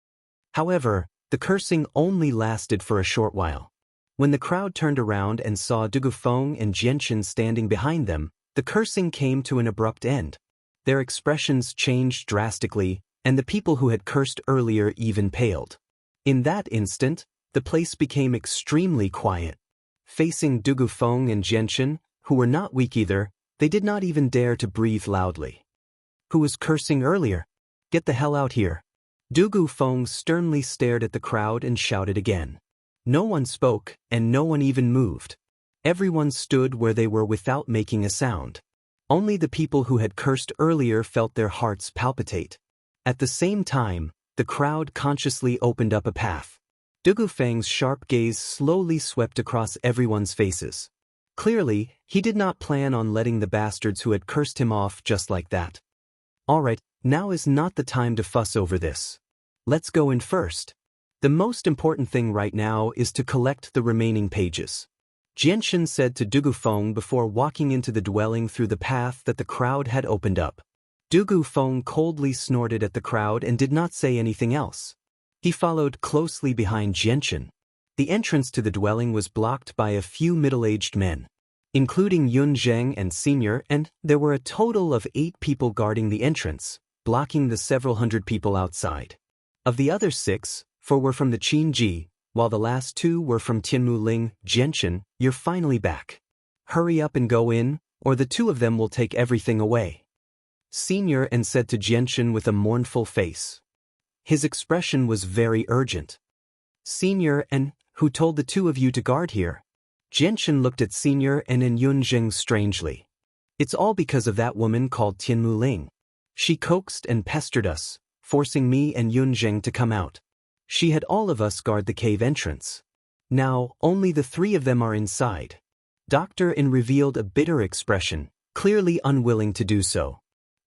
However, the cursing only lasted for a short while. When the crowd turned around and saw Dugufeng and Jianchen standing behind them, the cursing came to an abrupt end. Their expressions changed drastically, and the people who had cursed earlier even paled. In that instant, the place became extremely quiet. Facing Dugufeng and Jianchen, who were not weak either, they did not even dare to breathe loudly. "Who was cursing earlier? Get the hell out here." Dugufeng sternly stared at the crowd and shouted again. No one spoke, and no one even moved. Everyone stood where they were without making a sound. Only the people who had cursed earlier felt their hearts palpitate. At the same time, the crowd consciously opened up a path. Dugufeng's sharp gaze slowly swept across everyone's faces. Clearly, he did not plan on letting the bastards who had cursed him off just like that. "Alright, now is not the time to fuss over this. Let's go in first. The most important thing right now is to collect the remaining pages." Jianchen said to Dugufeng before walking into the dwelling through the path that the crowd had opened up. Dugufeng coldly snorted at the crowd and did not say anything else. He followed closely behind Jianchen. The entrance to the dwelling was blocked by a few middle-aged men, including Yun Zheng and Senior, and there were a total of 8 people guarding the entrance, blocking the several hundred people outside. Of the other 6, 4 were from the Qinji, while the last 2 were from Tianmuling. "Jianchen, you're finally back. Hurry up and go in, or the 2 of them will take everything away." Senior and said to Jianchen with a mournful face. His expression was very urgent. "Senior and who told the 2 of you to guard here?" Jianchen looked at Senior and Yun Zheng strangely. "It's all because of that woman called Tianmuling. She coaxed and pestered us, forcing me and Yun Zheng to come out. She had all of us guard the cave entrance. Now, only the 3 of them are inside." Dr. In revealed a bitter expression, clearly unwilling to do so.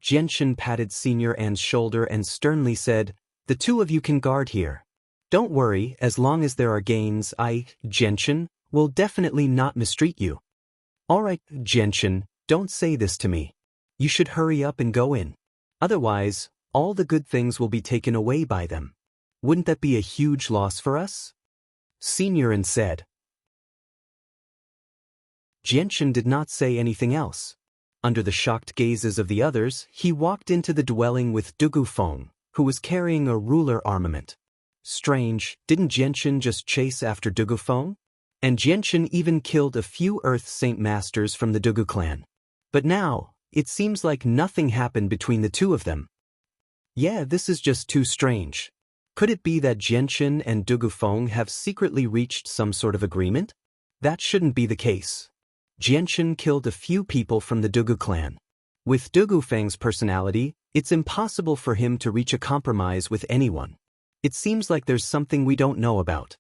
Jianchen patted Senior An's shoulder and sternly said, "The 2 of you can guard here. Don't worry, as long as there are gains, Jianchen, will definitely not mistreat you." "Alright, Jianchen, don't say this to me. You should hurry up and go in. Otherwise, all the good things will be taken away by them. Wouldn't that be a huge loss for us?" Senior An said. Jianchen did not say anything else. Under the shocked gazes of the others, he walked into the dwelling with Dugufeng, who was carrying a ruler armament. Strange, didn't Jianchen just chase after Dugufeng? And Jianchen even killed a few Earth Saint Masters from the Dugu clan. But now, it seems like nothing happened between the 2 of them. Yeah, this is just too strange. Could it be that Jianchen and Dugufeng have secretly reached some sort of agreement? That shouldn't be the case. Jianchen killed a few people from the Dugu clan. With Dugufeng's personality, it's impossible for him to reach a compromise with anyone. It seems like there's something we don't know about.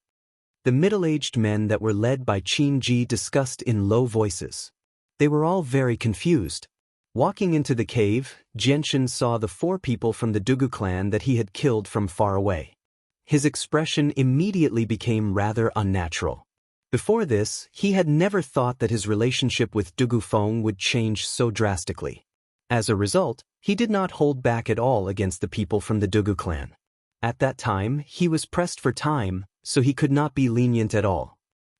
The middle-aged men that were led by Qinji discussed in low voices. They were all very confused. Walking into the cave, Jianchen saw the 4 people from the Dugu clan that he had killed from far away. His expression immediately became rather unnatural. Before this, he had never thought that his relationship with Dugufeng would change so drastically. As a result, he did not hold back at all against the people from the Dugu clan. At that time, he was pressed for time, so he could not be lenient at all.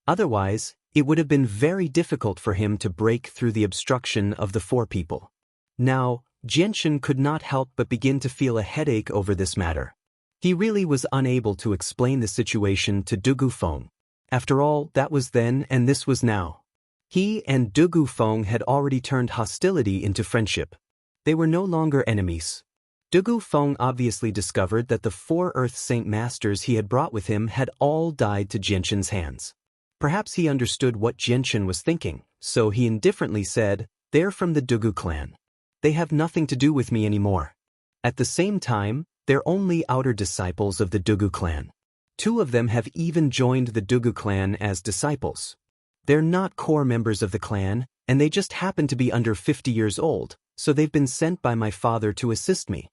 Otherwise, it would have been very difficult for him to break through the obstruction of the 4 people. Now, Jianchen could not help but begin to feel a headache over this matter. He really was unable to explain the situation to Du Gufeng. After all, that was then and this was now. He and Du Gufeng had already turned hostility into friendship. They were no longer enemies. Du Gufeng obviously discovered that the 4 Earth Saint Masters he had brought with him had all died to Jianshan's hands. Perhaps he understood what Jianshan was thinking, so he indifferently said, "They're from the Dugu clan. They have nothing to do with me anymore." At the same time, they're only outer disciples of the Dugu clan. 2 of them have even joined the Dugu clan as disciples. They're not core members of the clan, and they just happen to be under 50 years old, so they've been sent by my father to assist me.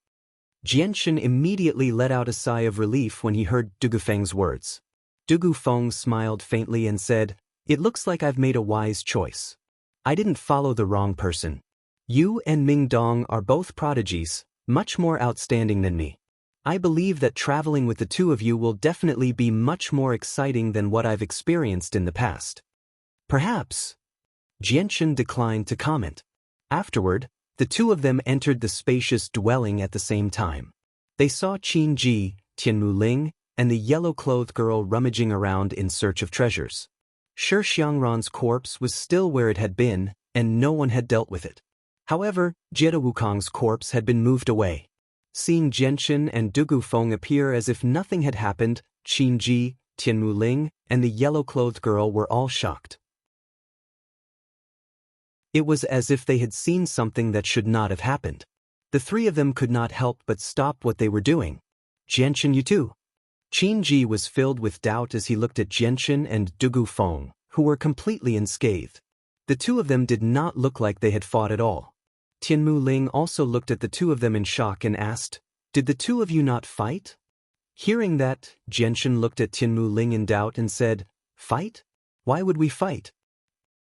Jianshan immediately let out a sigh of relief when he heard Du Gufeng's words. Du Gufeng smiled faintly and said, "It looks like I've made a wise choice. I didn't follow the wrong person. You and Ming Dong are both prodigies, much more outstanding than me. I believe that traveling with the 2 of you will definitely be much more exciting than what I've experienced in the past." Perhaps. Jianshan declined to comment. Afterward, the 2 of them entered the spacious dwelling at the same time. They saw Qin Ji, Tianmu Ling, and the yellow-clothed girl rummaging around in search of treasures. Shi Xiangran's corpse was still where it had been, and no one had dealt with it. However, Jie Wukong's corpse had been moved away. Seeing Jianshan and Du Gufeng appear as if nothing had happened, Qin Ji, Tianmu Ling, and the yellow-clothed girl were all shocked. It was as if they had seen something that should not have happened. The 3 of them could not help but stop what they were doing. "Jianshan, you too?" Qin Ji was filled with doubt as he looked at Jianshan and Du Gufeng, who were completely unscathed. The 2 of them did not look like they had fought at all. Tianmu Ling also looked at the 2 of them in shock and asked, "Did the 2 of you not fight?" Hearing that, Jianshan looked at Tianmu Ling in doubt and said, "Fight? Why would we fight?"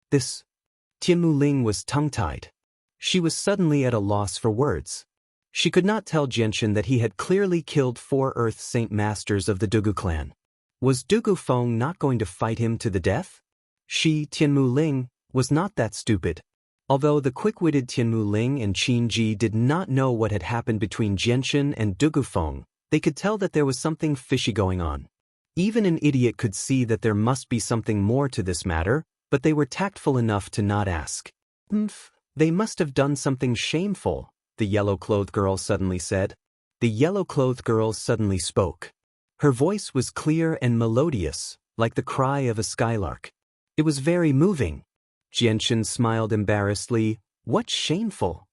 This. Tianmu Ling was tongue-tied. She was suddenly at a loss for words. She could not tell Jianshan that he had clearly killed 4 Earth Saint Masters of the Dugu clan. Was Du Gufeng not going to fight him to the death? She, Tianmu Ling, was not that stupid. Although the quick-witted Tianmu Ling and Qin Ji did not know what had happened between Jianshan and Du Gufeng, they could tell that there was something fishy going on. Even an idiot could see that there must be something more to this matter, but they were tactful enough to not ask. They must have done something shameful," the yellow-clothed girl suddenly said. The yellow-clothed girl suddenly spoke. Her voice was clear and melodious, like the cry of a skylark. It was very moving. Jianshan smiled embarrassedly. "What's shameful?"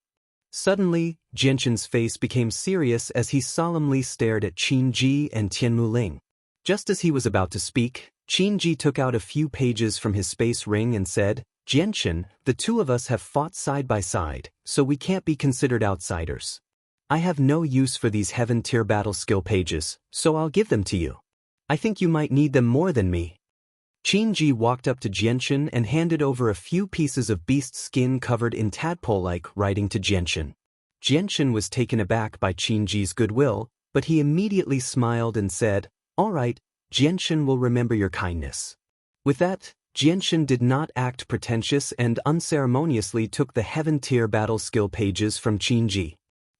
Suddenly, Jianshan's face became serious as he solemnly stared at Qin Ji and Tianmu Ling. Just as he was about to speak, Qin Ji took out a few pages from his space ring and said, "Jianshan, the 2 of us have fought side by side, so we can't be considered outsiders. I have no use for these heaven-tier battle skill pages, so I'll give them to you. I think you might need them more than me." Qin Ji walked up to Jianshan and handed over a few pieces of beast skin covered in tadpole-like writing to Jianshan. Jianshan was taken aback by Qin Ji's goodwill, but he immediately smiled and said, "All right, Jianshan will remember your kindness." With that, Jianshan did not act pretentious and unceremoniously took the heaven-tier battle skill pages from Qin Ji.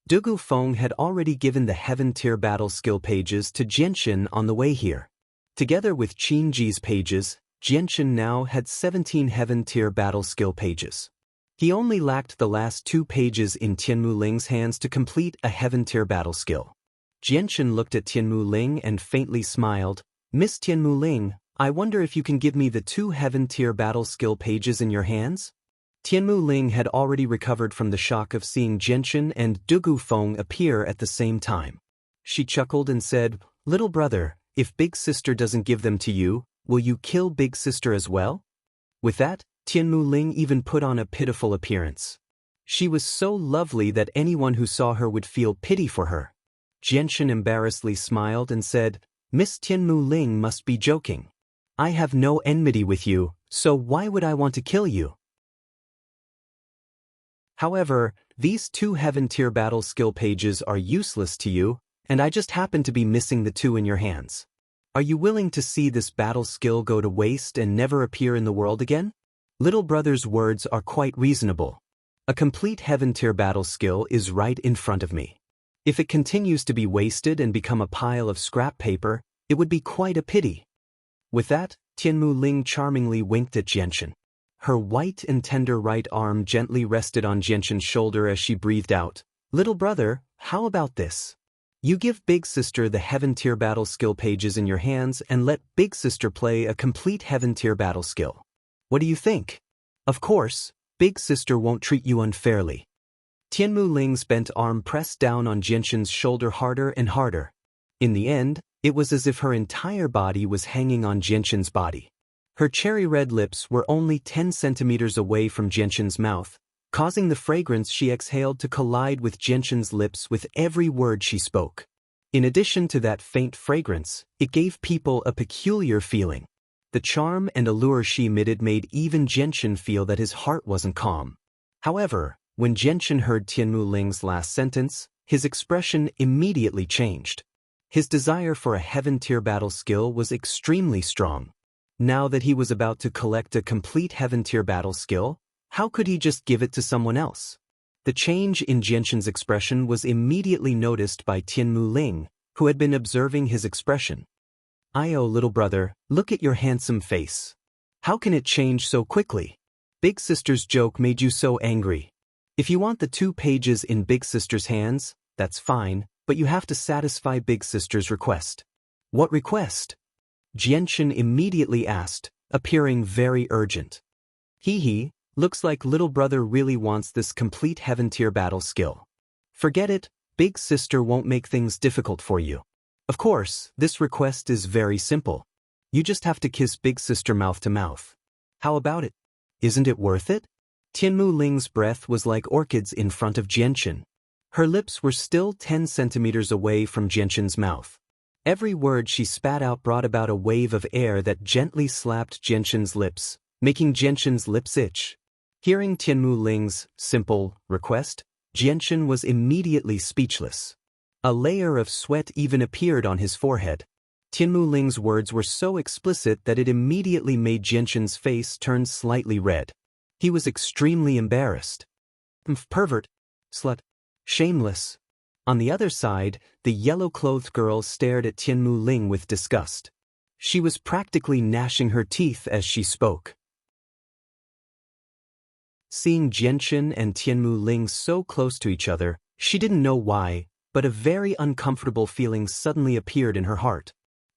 Du Gufeng had already given the heaven-tier battle skill pages to Jianshan on the way here. Together with Qin Ji's pages, Jianshan now had 17 heaven-tier battle skill pages. He only lacked the last 2 pages in Tianmu Ling's hands to complete a heaven-tier battle skill. Jianshan looked at Tianmu Ling and faintly smiled. "Miss Tianmu Ling, I wonder if you can give me the 2 heaven-tier battle skill pages in your hands?" Tianmu Ling had already recovered from the shock of seeing Jianshan and Du Gufeng appear at the same time. She chuckled and said, "Little brother, if Big Sister doesn't give them to you, will you kill Big Sister as well?" With that, Tianmu Ling even put on a pitiful appearance. She was so lovely that anyone who saw her would feel pity for her. Jianshan embarrassedly smiled and said, "Miss Tianmu Ling must be joking. I have no enmity with you, so why would I want to kill you?" However, these 2 heaven-tier battle skill pages are useless to you, and I just happen to be missing the 2 in your hands. Are you willing to see this battle skill go to waste and never appear in the world again? Little brother's words are quite reasonable. A complete heaven-tier battle skill is right in front of me. If it continues to be wasted and become a pile of scrap paper, it would be quite a pity. With that, Tianmu Ling charmingly winked at Jianshan. Her white and tender right arm gently rested on Jianshan's shoulder as she breathed out, "Little brother, how about this? You give Big Sister the Heaven tier battle skill pages in your hands and let Big Sister play a complete Heaven tier battle skill. What do you think? Of course, Big Sister won't treat you unfairly." Tianmu Ling's bent arm pressed down on Jianshan's shoulder harder and harder. In the end, it was as if her entire body was hanging on Jianshan's body. Her cherry-red lips were only 10 centimeters away from Jianshan's mouth, causing the fragrance she exhaled to collide with Jianshan's lips with every word she spoke. In addition to that faint fragrance, it gave people a peculiar feeling. The charm and allure she emitted made even Jianshan feel that his heart wasn't calm. However, when Jianshan heard Tianmu Ling's last sentence, his expression immediately changed. His desire for a Heaven tier battle skill was extremely strong. Now that he was about to collect a complete Heaven tier battle skill, how could he just give it to someone else? The change in Jianshan's expression was immediately noticed by Tianmu Ling, who had been observing his expression. "Oh, little brother, look at your handsome face. How can it change so quickly? Big Sister's joke made you so angry. If you want the 2 pages in Big Sister's hands, that's fine, but you have to satisfy Big Sister's request." "What request?" Jianshan immediately asked, appearing very urgent. "Hee, looks like little brother really wants this complete Heaven tier battle skill. Forget it, Big Sister won't make things difficult for you. Of course, this request is very simple. You just have to kiss Big Sister mouth to mouth. How about it? Isn't it worth it?" Tianmu Ling's breath was like orchids in front of Jianshan. Her lips were still 10 centimeters away from Jianshan's mouth. Every word she spat out brought about a wave of air that gently slapped Jianshan's lips, making Jianshan's lips itch. Hearing Tianmu Ling's simple request, Jianshan was immediately speechless. A layer of sweat even appeared on his forehead. Tianmu Ling's words were so explicit that it immediately made Jianshan's face turn slightly red. He was extremely embarrassed. "Pervert. Slut. Shameless." On the other side, the yellow-clothed girl stared at Tianmu Ling with disgust. She was practically gnashing her teeth as she spoke. Seeing Jianshan and Tianmu Ling so close to each other, she didn't know why, but a very uncomfortable feeling suddenly appeared in her heart.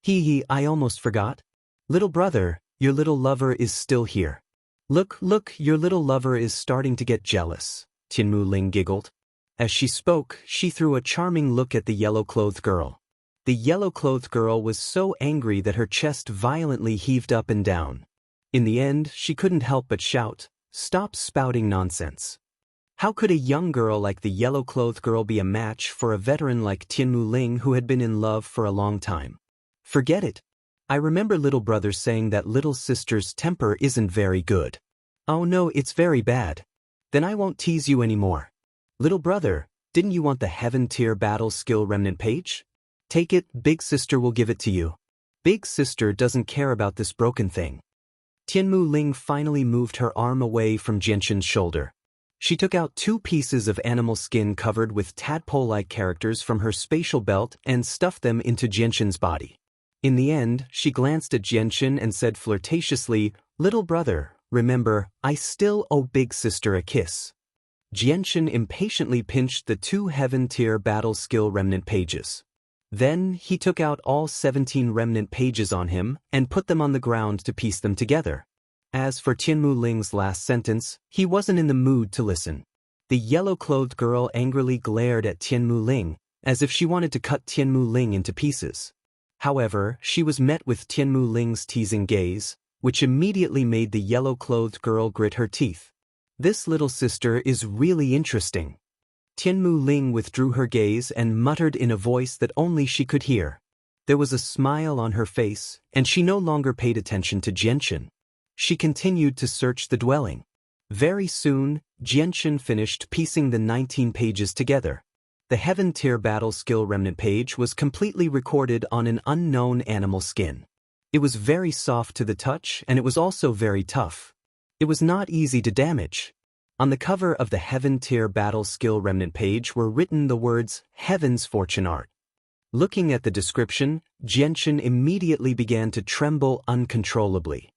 I almost forgot. Little brother, your little lover is still here. Look, your little lover is starting to get jealous," Tianmu Ling giggled. As she spoke, she threw a charming look at the yellow-clothed girl. The yellow-clothed girl was so angry that her chest violently heaved up and down. In the end, she couldn't help but shout, "Stop spouting nonsense." How could a young girl like the yellow-clothed girl be a match for a veteran like Tianmu Ling who had been in love for a long time? Forget it. I remember little brother saying that little sister's temper isn't very good. Oh no, it's very bad. Then I won't tease you anymore. Little brother, didn't you want the Heaven tier battle skill remnant page? Take it, Big Sister will give it to you. Big Sister doesn't care about this broken thing. Tianmu Ling finally moved her arm away from Jianshan's shoulder. She took out 2 pieces of animal skin covered with tadpole-like characters from her spatial belt and stuffed them into Jianshan's body. In the end, she glanced at Jianshan and said flirtatiously, "Little brother, remember, I still owe Big Sister a kiss." Jianshan impatiently pinched the 2 Heaven tier battle skill remnant pages. Then, he took out all 17 remnant pages on him and put them on the ground to piece them together. As for Tianmu Ling's last sentence, he wasn't in the mood to listen. The yellow-clothed girl angrily glared at Tianmu Ling, as if she wanted to cut Tianmu Ling into pieces. However, she was met with Tianmu Ling's teasing gaze, which immediately made the yellow-clothed girl grit her teeth. This little sister is really interesting. Tianmu Ling withdrew her gaze and muttered in a voice that only she could hear. There was a smile on her face, and she no longer paid attention to Jianshan. She continued to search the dwelling. Very soon, Jianshan finished piecing the 19 pages together. The Heaven tier battle skill remnant page was completely recorded on an unknown animal skin. It was very soft to the touch and it was also very tough. It was not easy to damage. On the cover of the Heaven Tier Battle Skill Remnant page were written the words, Heaven's Fortune Art. Looking at the description, Xianxia immediately began to tremble uncontrollably.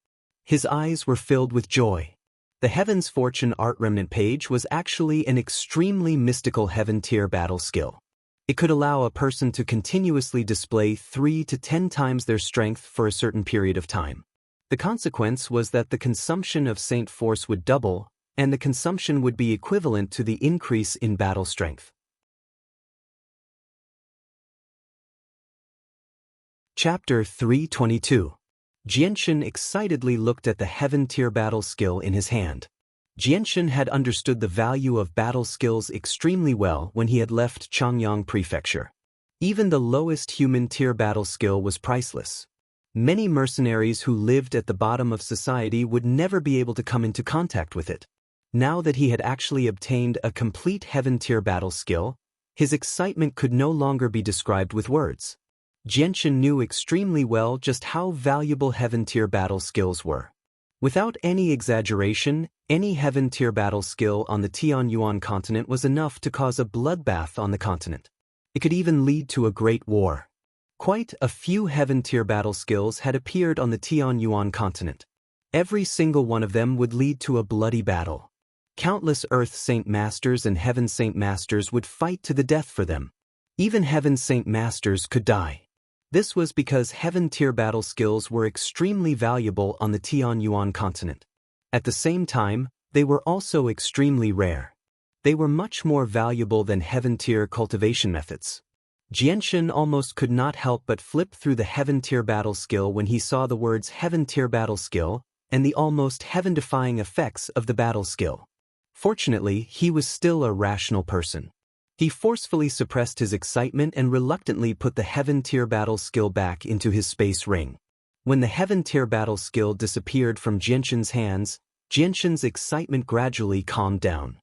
His eyes were filled with joy. The Heaven's Fortune Art Remnant page was actually an extremely mystical Heaven Tier battle skill. It could allow a person to continuously display 3 to 10 times their strength for a certain period of time. The consequence was that the consumption of Saint Force would double, and the consumption would be equivalent to the increase in battle strength. Chapter 322. Xianxia excitedly looked at the Heaven Tier battle skill in his hand. Xianxia had understood the value of battle skills extremely well when he had left Changyang Prefecture. Even the lowest human tier battle skill was priceless. Many mercenaries who lived at the bottom of society would never be able to come into contact with it. Now that he had actually obtained a complete Heaven Tier battle skill, his excitement could no longer be described with words. Xianxia knew extremely well just how valuable Heaven Tier battle skills were. Without any exaggeration, any Heaven Tier battle skill on the Tianyuan continent was enough to cause a bloodbath on the continent. It could even lead to a great war. Quite a few Heaven Tier battle skills had appeared on the Tianyuan continent. Every single one of them would lead to a bloody battle. Countless Earth Saint Masters and Heaven Saint Masters would fight to the death for them. Even Heaven Saint Masters could die. This was because Heaven Tier battle skills were extremely valuable on the Tianyuan continent. At the same time, they were also extremely rare. They were much more valuable than Heaven Tier cultivation methods. Xianxia almost could not help but flip through the Heaven Tier battle skill when he saw the words Heaven Tier battle skill and the almost heaven-defying effects of the battle skill. Fortunately, he was still a rational person. He forcefully suppressed his excitement and reluctantly put the Heaven Tier battle skill back into his space ring. When the Heaven Tier battle skill disappeared from Xianxia's hands, Xianxia's excitement gradually calmed down.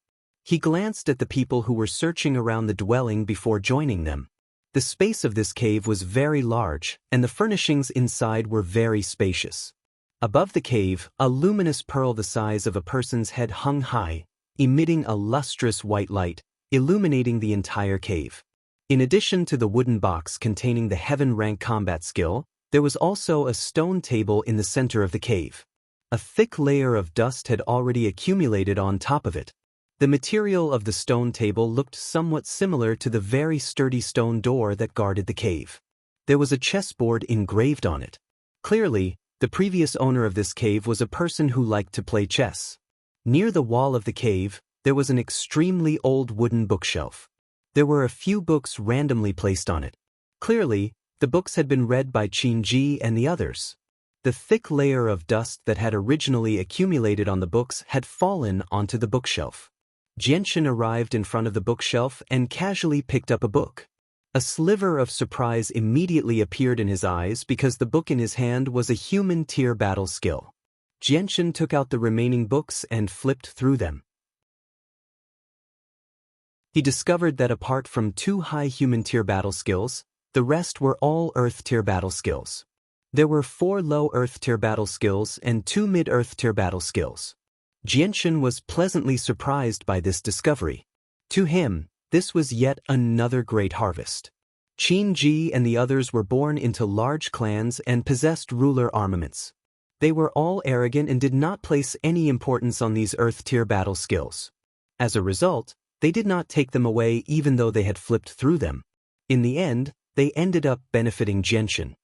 He glanced at the people who were searching around the dwelling before joining them. The space of this cave was very large, and the furnishings inside were very spacious. Above the cave, a luminous pearl the size of a person's head hung high, emitting a lustrous white light, illuminating the entire cave. In addition to the wooden box containing the Heaven rank combat skill, there was also a stone table in the center of the cave. A thick layer of dust had already accumulated on top of it. The material of the stone table looked somewhat similar to the very sturdy stone door that guarded the cave. There was a chessboard engraved on it. Clearly, the previous owner of this cave was a person who liked to play chess. Near the wall of the cave, there was an extremely old wooden bookshelf. There were a few books randomly placed on it. Clearly, the books had been read by Qinji and the others. The thick layer of dust that had originally accumulated on the books had fallen onto the bookshelf. Xianxia arrived in front of the bookshelf and casually picked up a book. A sliver of surprise immediately appeared in his eyes because the book in his hand was a Human Tier battle skill. Xianxia took out the remaining books and flipped through them. He discovered that apart from 2 high Human Tier battle skills, the rest were all Earth Tier battle skills. There were 4 low Earth Tier battle skills and 2 mid-Earth Tier battle skills. Xianxia was pleasantly surprised by this discovery. To him, this was yet another great harvest. Qinji and the others were born into large clans and possessed ruler armaments. They were all arrogant and did not place any importance on these Earth Tier battle skills. As a result, they did not take them away even though they had flipped through them. In the end, they ended up benefiting Xianxia.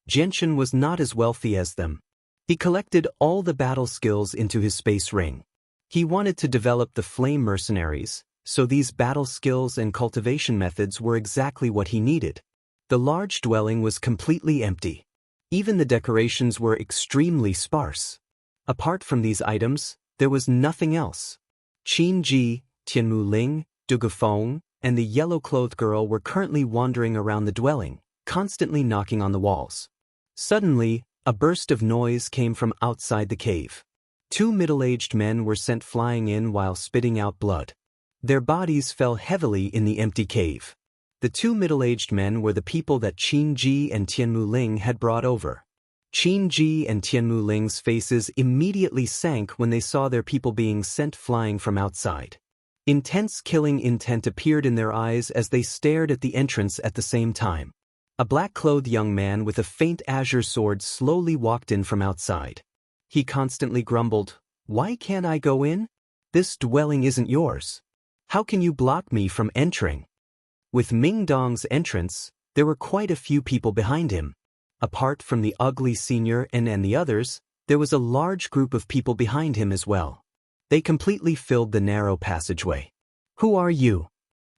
Xianxia was not as wealthy as them. He collected all the battle skills into his space ring. He wanted to develop the flame mercenaries, so these battle skills and cultivation methods were exactly what he needed. The large dwelling was completely empty. Even the decorations were extremely sparse. Apart from these items, there was nothing else. Qinji, Tianmu Ling, Dugufeng, and the yellow-clothed girl were currently wandering around the dwelling, constantly knocking on the walls. Suddenly, a burst of noise came from outside the cave. 2 middle-aged men were sent flying in while spitting out blood. Their bodies fell heavily in the empty cave. The 2 middle-aged men were the people that Qinji and Tianmu Ling had brought over. Qin Ji and Tianmu Ling's faces immediately sank when they saw their people being sent flying from outside. Intense killing intent appeared in their eyes as they stared at the entrance at the same time. A black-clothed young man with a faint azure sword slowly walked in from outside. He constantly grumbled, "Why can't I go in? This dwelling isn't yours. How can you block me from entering?" With Ming Dong's entrance, there were quite a few people behind him. Apart from the ugly senior and the others, there was a large group of people behind him as well. They completely filled the narrow passageway. "Who are you?"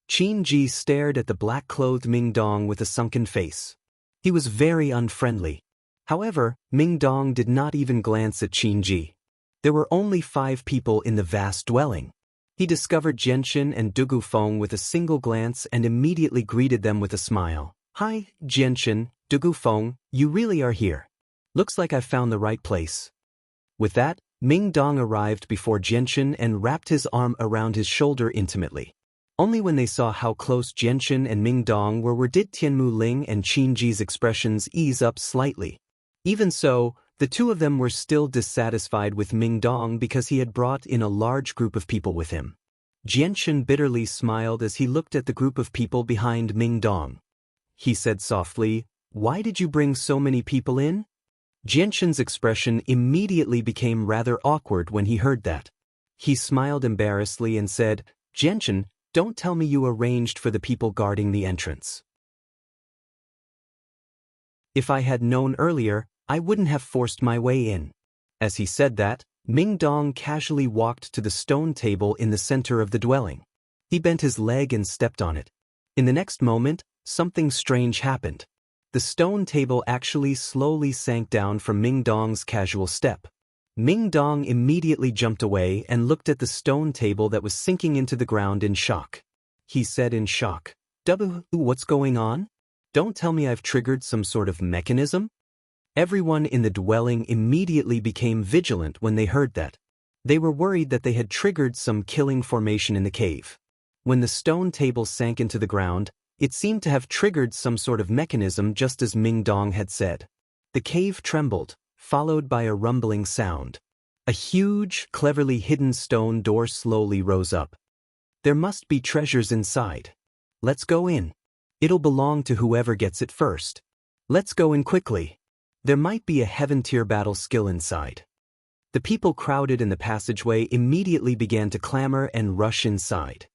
Qin Ji stared at the black-clothed Ming Dong with a sunken face. He was very unfriendly. However, Ming Dong did not even glance at Qin Ji. There were only 5 people in the vast dwelling. He discovered Jianxin and Dugu Feng with a single glance and immediately greeted them with a smile. "Hi, Jianxin, Dugu Feng, you really are here. Looks like I've found the right place." With that, Ming Dong arrived before Jianxin and wrapped his arm around his shoulder intimately. Only when they saw how close Jianxin and Ming Dong were did Tianmu Ling and Qin Ji's expressions ease up slightly. Even so, the two of them were still dissatisfied with Ming Dong because he had brought in a large group of people with him. Jianxin bitterly smiled as he looked at the group of people behind Ming Dong. He said softly, "Why did you bring so many people in?" Jianxin's expression immediately became rather awkward when he heard that. He smiled embarrassedly and said, "Jianxin, don't tell me you arranged for the people guarding the entrance. If I had known earlier, I wouldn't have forced my way in." As he said that, Ming Dong casually walked to the stone table in the center of the dwelling. He bent his leg and stepped on it. In the next moment, something strange happened. The stone table actually slowly sank down from Ming Dong's casual step. Ming Dong immediately jumped away and looked at the stone table that was sinking into the ground in shock. He said in shock, What's going on? Don't tell me I've triggered some sort of mechanism?" Everyone in the dwelling immediately became vigilant when they heard that. They were worried that they had triggered some killing formation in the cave. When the stone table sank into the ground, it seemed to have triggered some sort of mechanism just as Ming Dong had said. The cave trembled, followed by a rumbling sound. A huge, cleverly hidden stone door slowly rose up. "There must be treasures inside. Let's go in. It'll belong to whoever gets it first. Let's go in quickly. There might be a heaven-tier battle skill inside." The people crowded in the passageway immediately began to clamor and rush inside.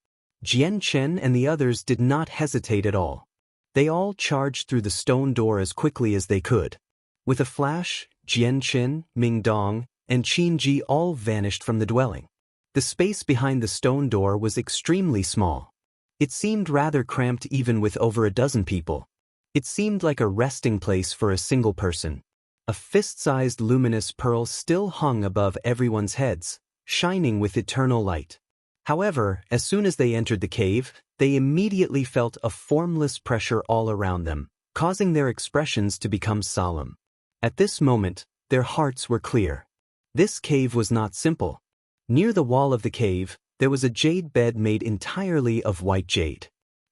Jian Chen and the others did not hesitate at all. They all charged through the stone door as quickly as they could. With a flash, Jian Chen, Ming Dong, and Qin Ji all vanished from the dwelling. The space behind the stone door was extremely small. It seemed rather cramped even with over a dozen people. It seemed like a resting place for a single person. A fist-sized luminous pearl still hung above everyone's heads, shining with eternal light. However, as soon as they entered the cave, they immediately felt a formless pressure all around them, causing their expressions to become solemn. At this moment, their hearts were clear. This cave was not simple. Near the wall of the cave, there was a jade bed made entirely of white jade.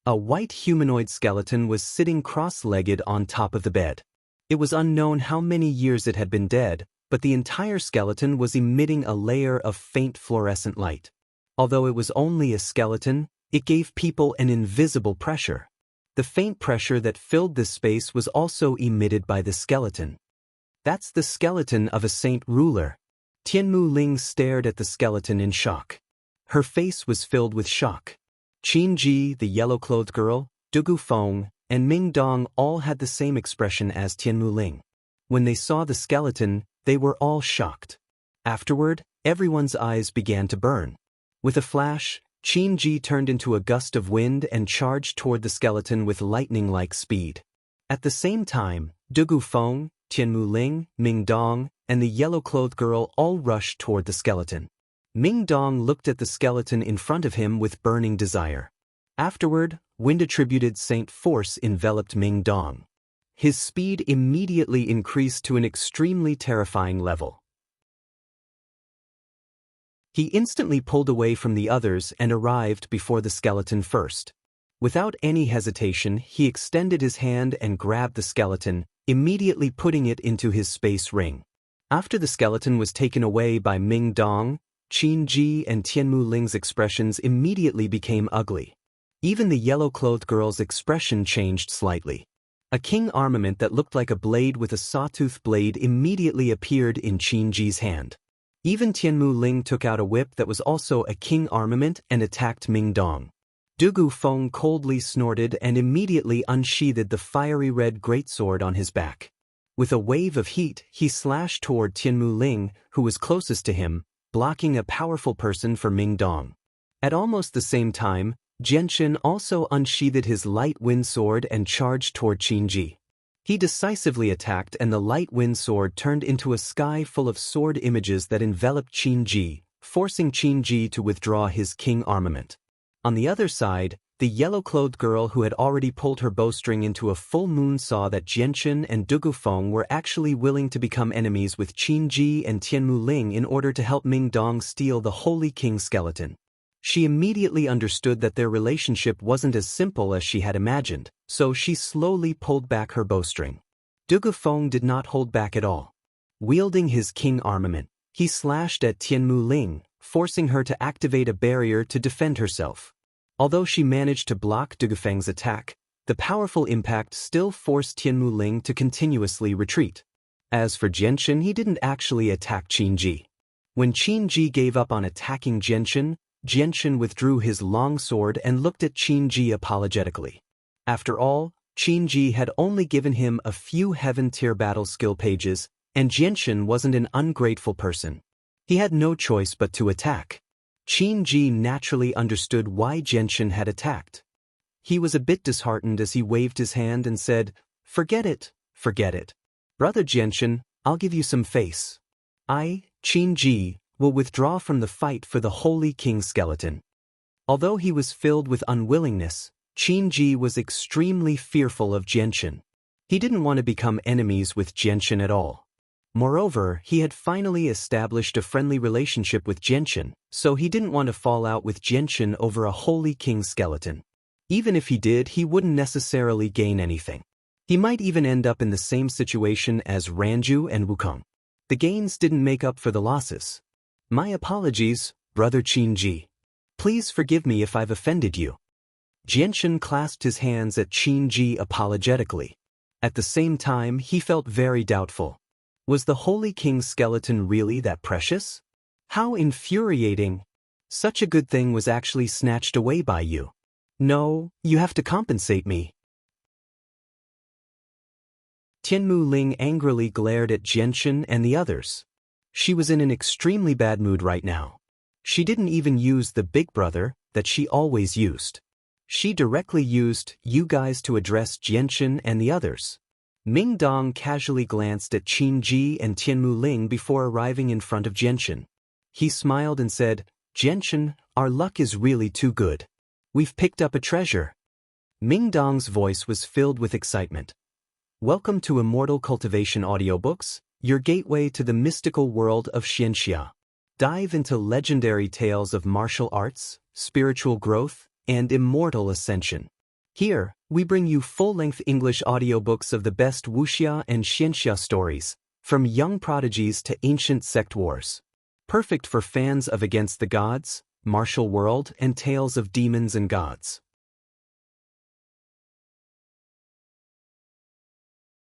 A white humanoid skeleton was sitting cross-legged on top of the bed. It was unknown how many years it had been dead, but the entire skeleton was emitting a layer of faint fluorescent light. Although it was only a skeleton, it gave people an invisible pressure. The faint pressure that filled this space was also emitted by the skeleton. "That's the skeleton of a saint ruler." Tianmu Ling stared at the skeleton in shock. Her face was filled with shock. Qin Ji, the yellow-clothed girl, Dugu Feng, and Ming Dong all had the same expression as Tianmu Ling. When they saw the skeleton, they were all shocked. Afterward, everyone's eyes began to burn. With a flash, Qin Ji turned into a gust of wind and charged toward the skeleton with lightning-like speed. At the same time, Dugu Feng, Tianmu Ling, Ming Dong, and the yellow-clothed girl all rushed toward the skeleton. Ming Dong looked at the skeleton in front of him with burning desire. Afterward, wind-attributed saint force enveloped Ming Dong. His speed immediately increased to an extremely terrifying level. He instantly pulled away from the others and arrived before the skeleton first. Without any hesitation, he extended his hand and grabbed the skeleton, immediately putting it into his space ring. After the skeleton was taken away by Ming Dong, Qin Ji and Tianmu Ling's expressions immediately became ugly. Even the yellow-clothed girl's expression changed slightly. A king armament that looked like a blade with a sawtooth blade immediately appeared in Qin Ji's hand. Even Tianmu Ling took out a whip that was also a king armament and attacked Ming Dong. Dugu Feng coldly snorted and immediately unsheathed the fiery red greatsword on his back. With a wave of heat, he slashed toward Tianmu Ling, who was closest to him, blocking a powerful person for Ming Dong. At almost the same time, Jianchen also unsheathed his light wind sword and charged toward Qin Ji. He decisively attacked and the light wind sword turned into a sky full of sword images that enveloped Qin Ji, forcing Qin Ji to withdraw his king armament. On the other side, the yellow-clothed girl who had already pulled her bowstring into a full moon saw that Jianchen and Dugu Feng were actually willing to become enemies with Qin Ji and Tianmu Ling in order to help Ming Dong steal the Holy King skeleton. She immediately understood that their relationship wasn't as simple as she had imagined, so she slowly pulled back her bowstring. Dugu Feng did not hold back at all. Wielding his king armament, he slashed at Tianmu Ling, forcing her to activate a barrier to defend herself. Although she managed to block Dugu Feng's attack, the powerful impact still forced Tianmu Ling to continuously retreat. As for Jianchen, he didn't actually attack Qin Ji. When Qin Ji gave up on attacking Jianchen withdrew his long sword and looked at Qin Ji apologetically. After all, Qin Ji had only given him a few heaven-tier battle skill pages, and Jianchen wasn't an ungrateful person. He had no choice but to attack. Qin Ji naturally understood why Jianchen had attacked. He was a bit disheartened as he waved his hand and said, "Forget it, forget it. Brother Jianchen, I'll give you some face. I, Qin Ji, will withdraw from the fight for the Holy King skeleton." Although he was filled with unwillingness, Qin Ji was extremely fearful of Jianchen. He didn't want to become enemies with Jianchen at all. Moreover, he had finally established a friendly relationship with Jianchen, so he didn't want to fall out with Jianchen over a Holy King skeleton. Even if he did, he wouldn't necessarily gain anything. He might even end up in the same situation as Ranju and Wukong. The gains didn't make up for the losses. My apologies, Brother Qin Ji. Please forgive me if I've offended you. Jianchen clasped his hands at Qin Ji apologetically. At the same time, he felt very doubtful. Was the Holy King's skeleton really that precious? How infuriating! Such a good thing was actually snatched away by you. No, you have to compensate me. Tianmu Ling angrily glared at Jianchen and the others. She was in an extremely bad mood right now. She didn't even use the big brother that she always used. She directly used "you guys" to address Jianchen and the others. Ming Dong casually glanced at Qin Ji and Tianmu Ling before arriving in front of Jianchen. He smiled and said, "Jianchen, our luck is really too good. We've picked up a treasure." Ming Dong's voice was filled with excitement. Welcome to Immortal Cultivation Audiobooks, your gateway to the mystical world of Xianxia. Dive into legendary tales of martial arts, spiritual growth, and immortal ascension. Here, we bring you full-length English audiobooks of the best Wuxia and Xianxia stories, from young prodigies to ancient sect wars. Perfect for fans of Against the Gods, Martial World, and tales of demons and gods.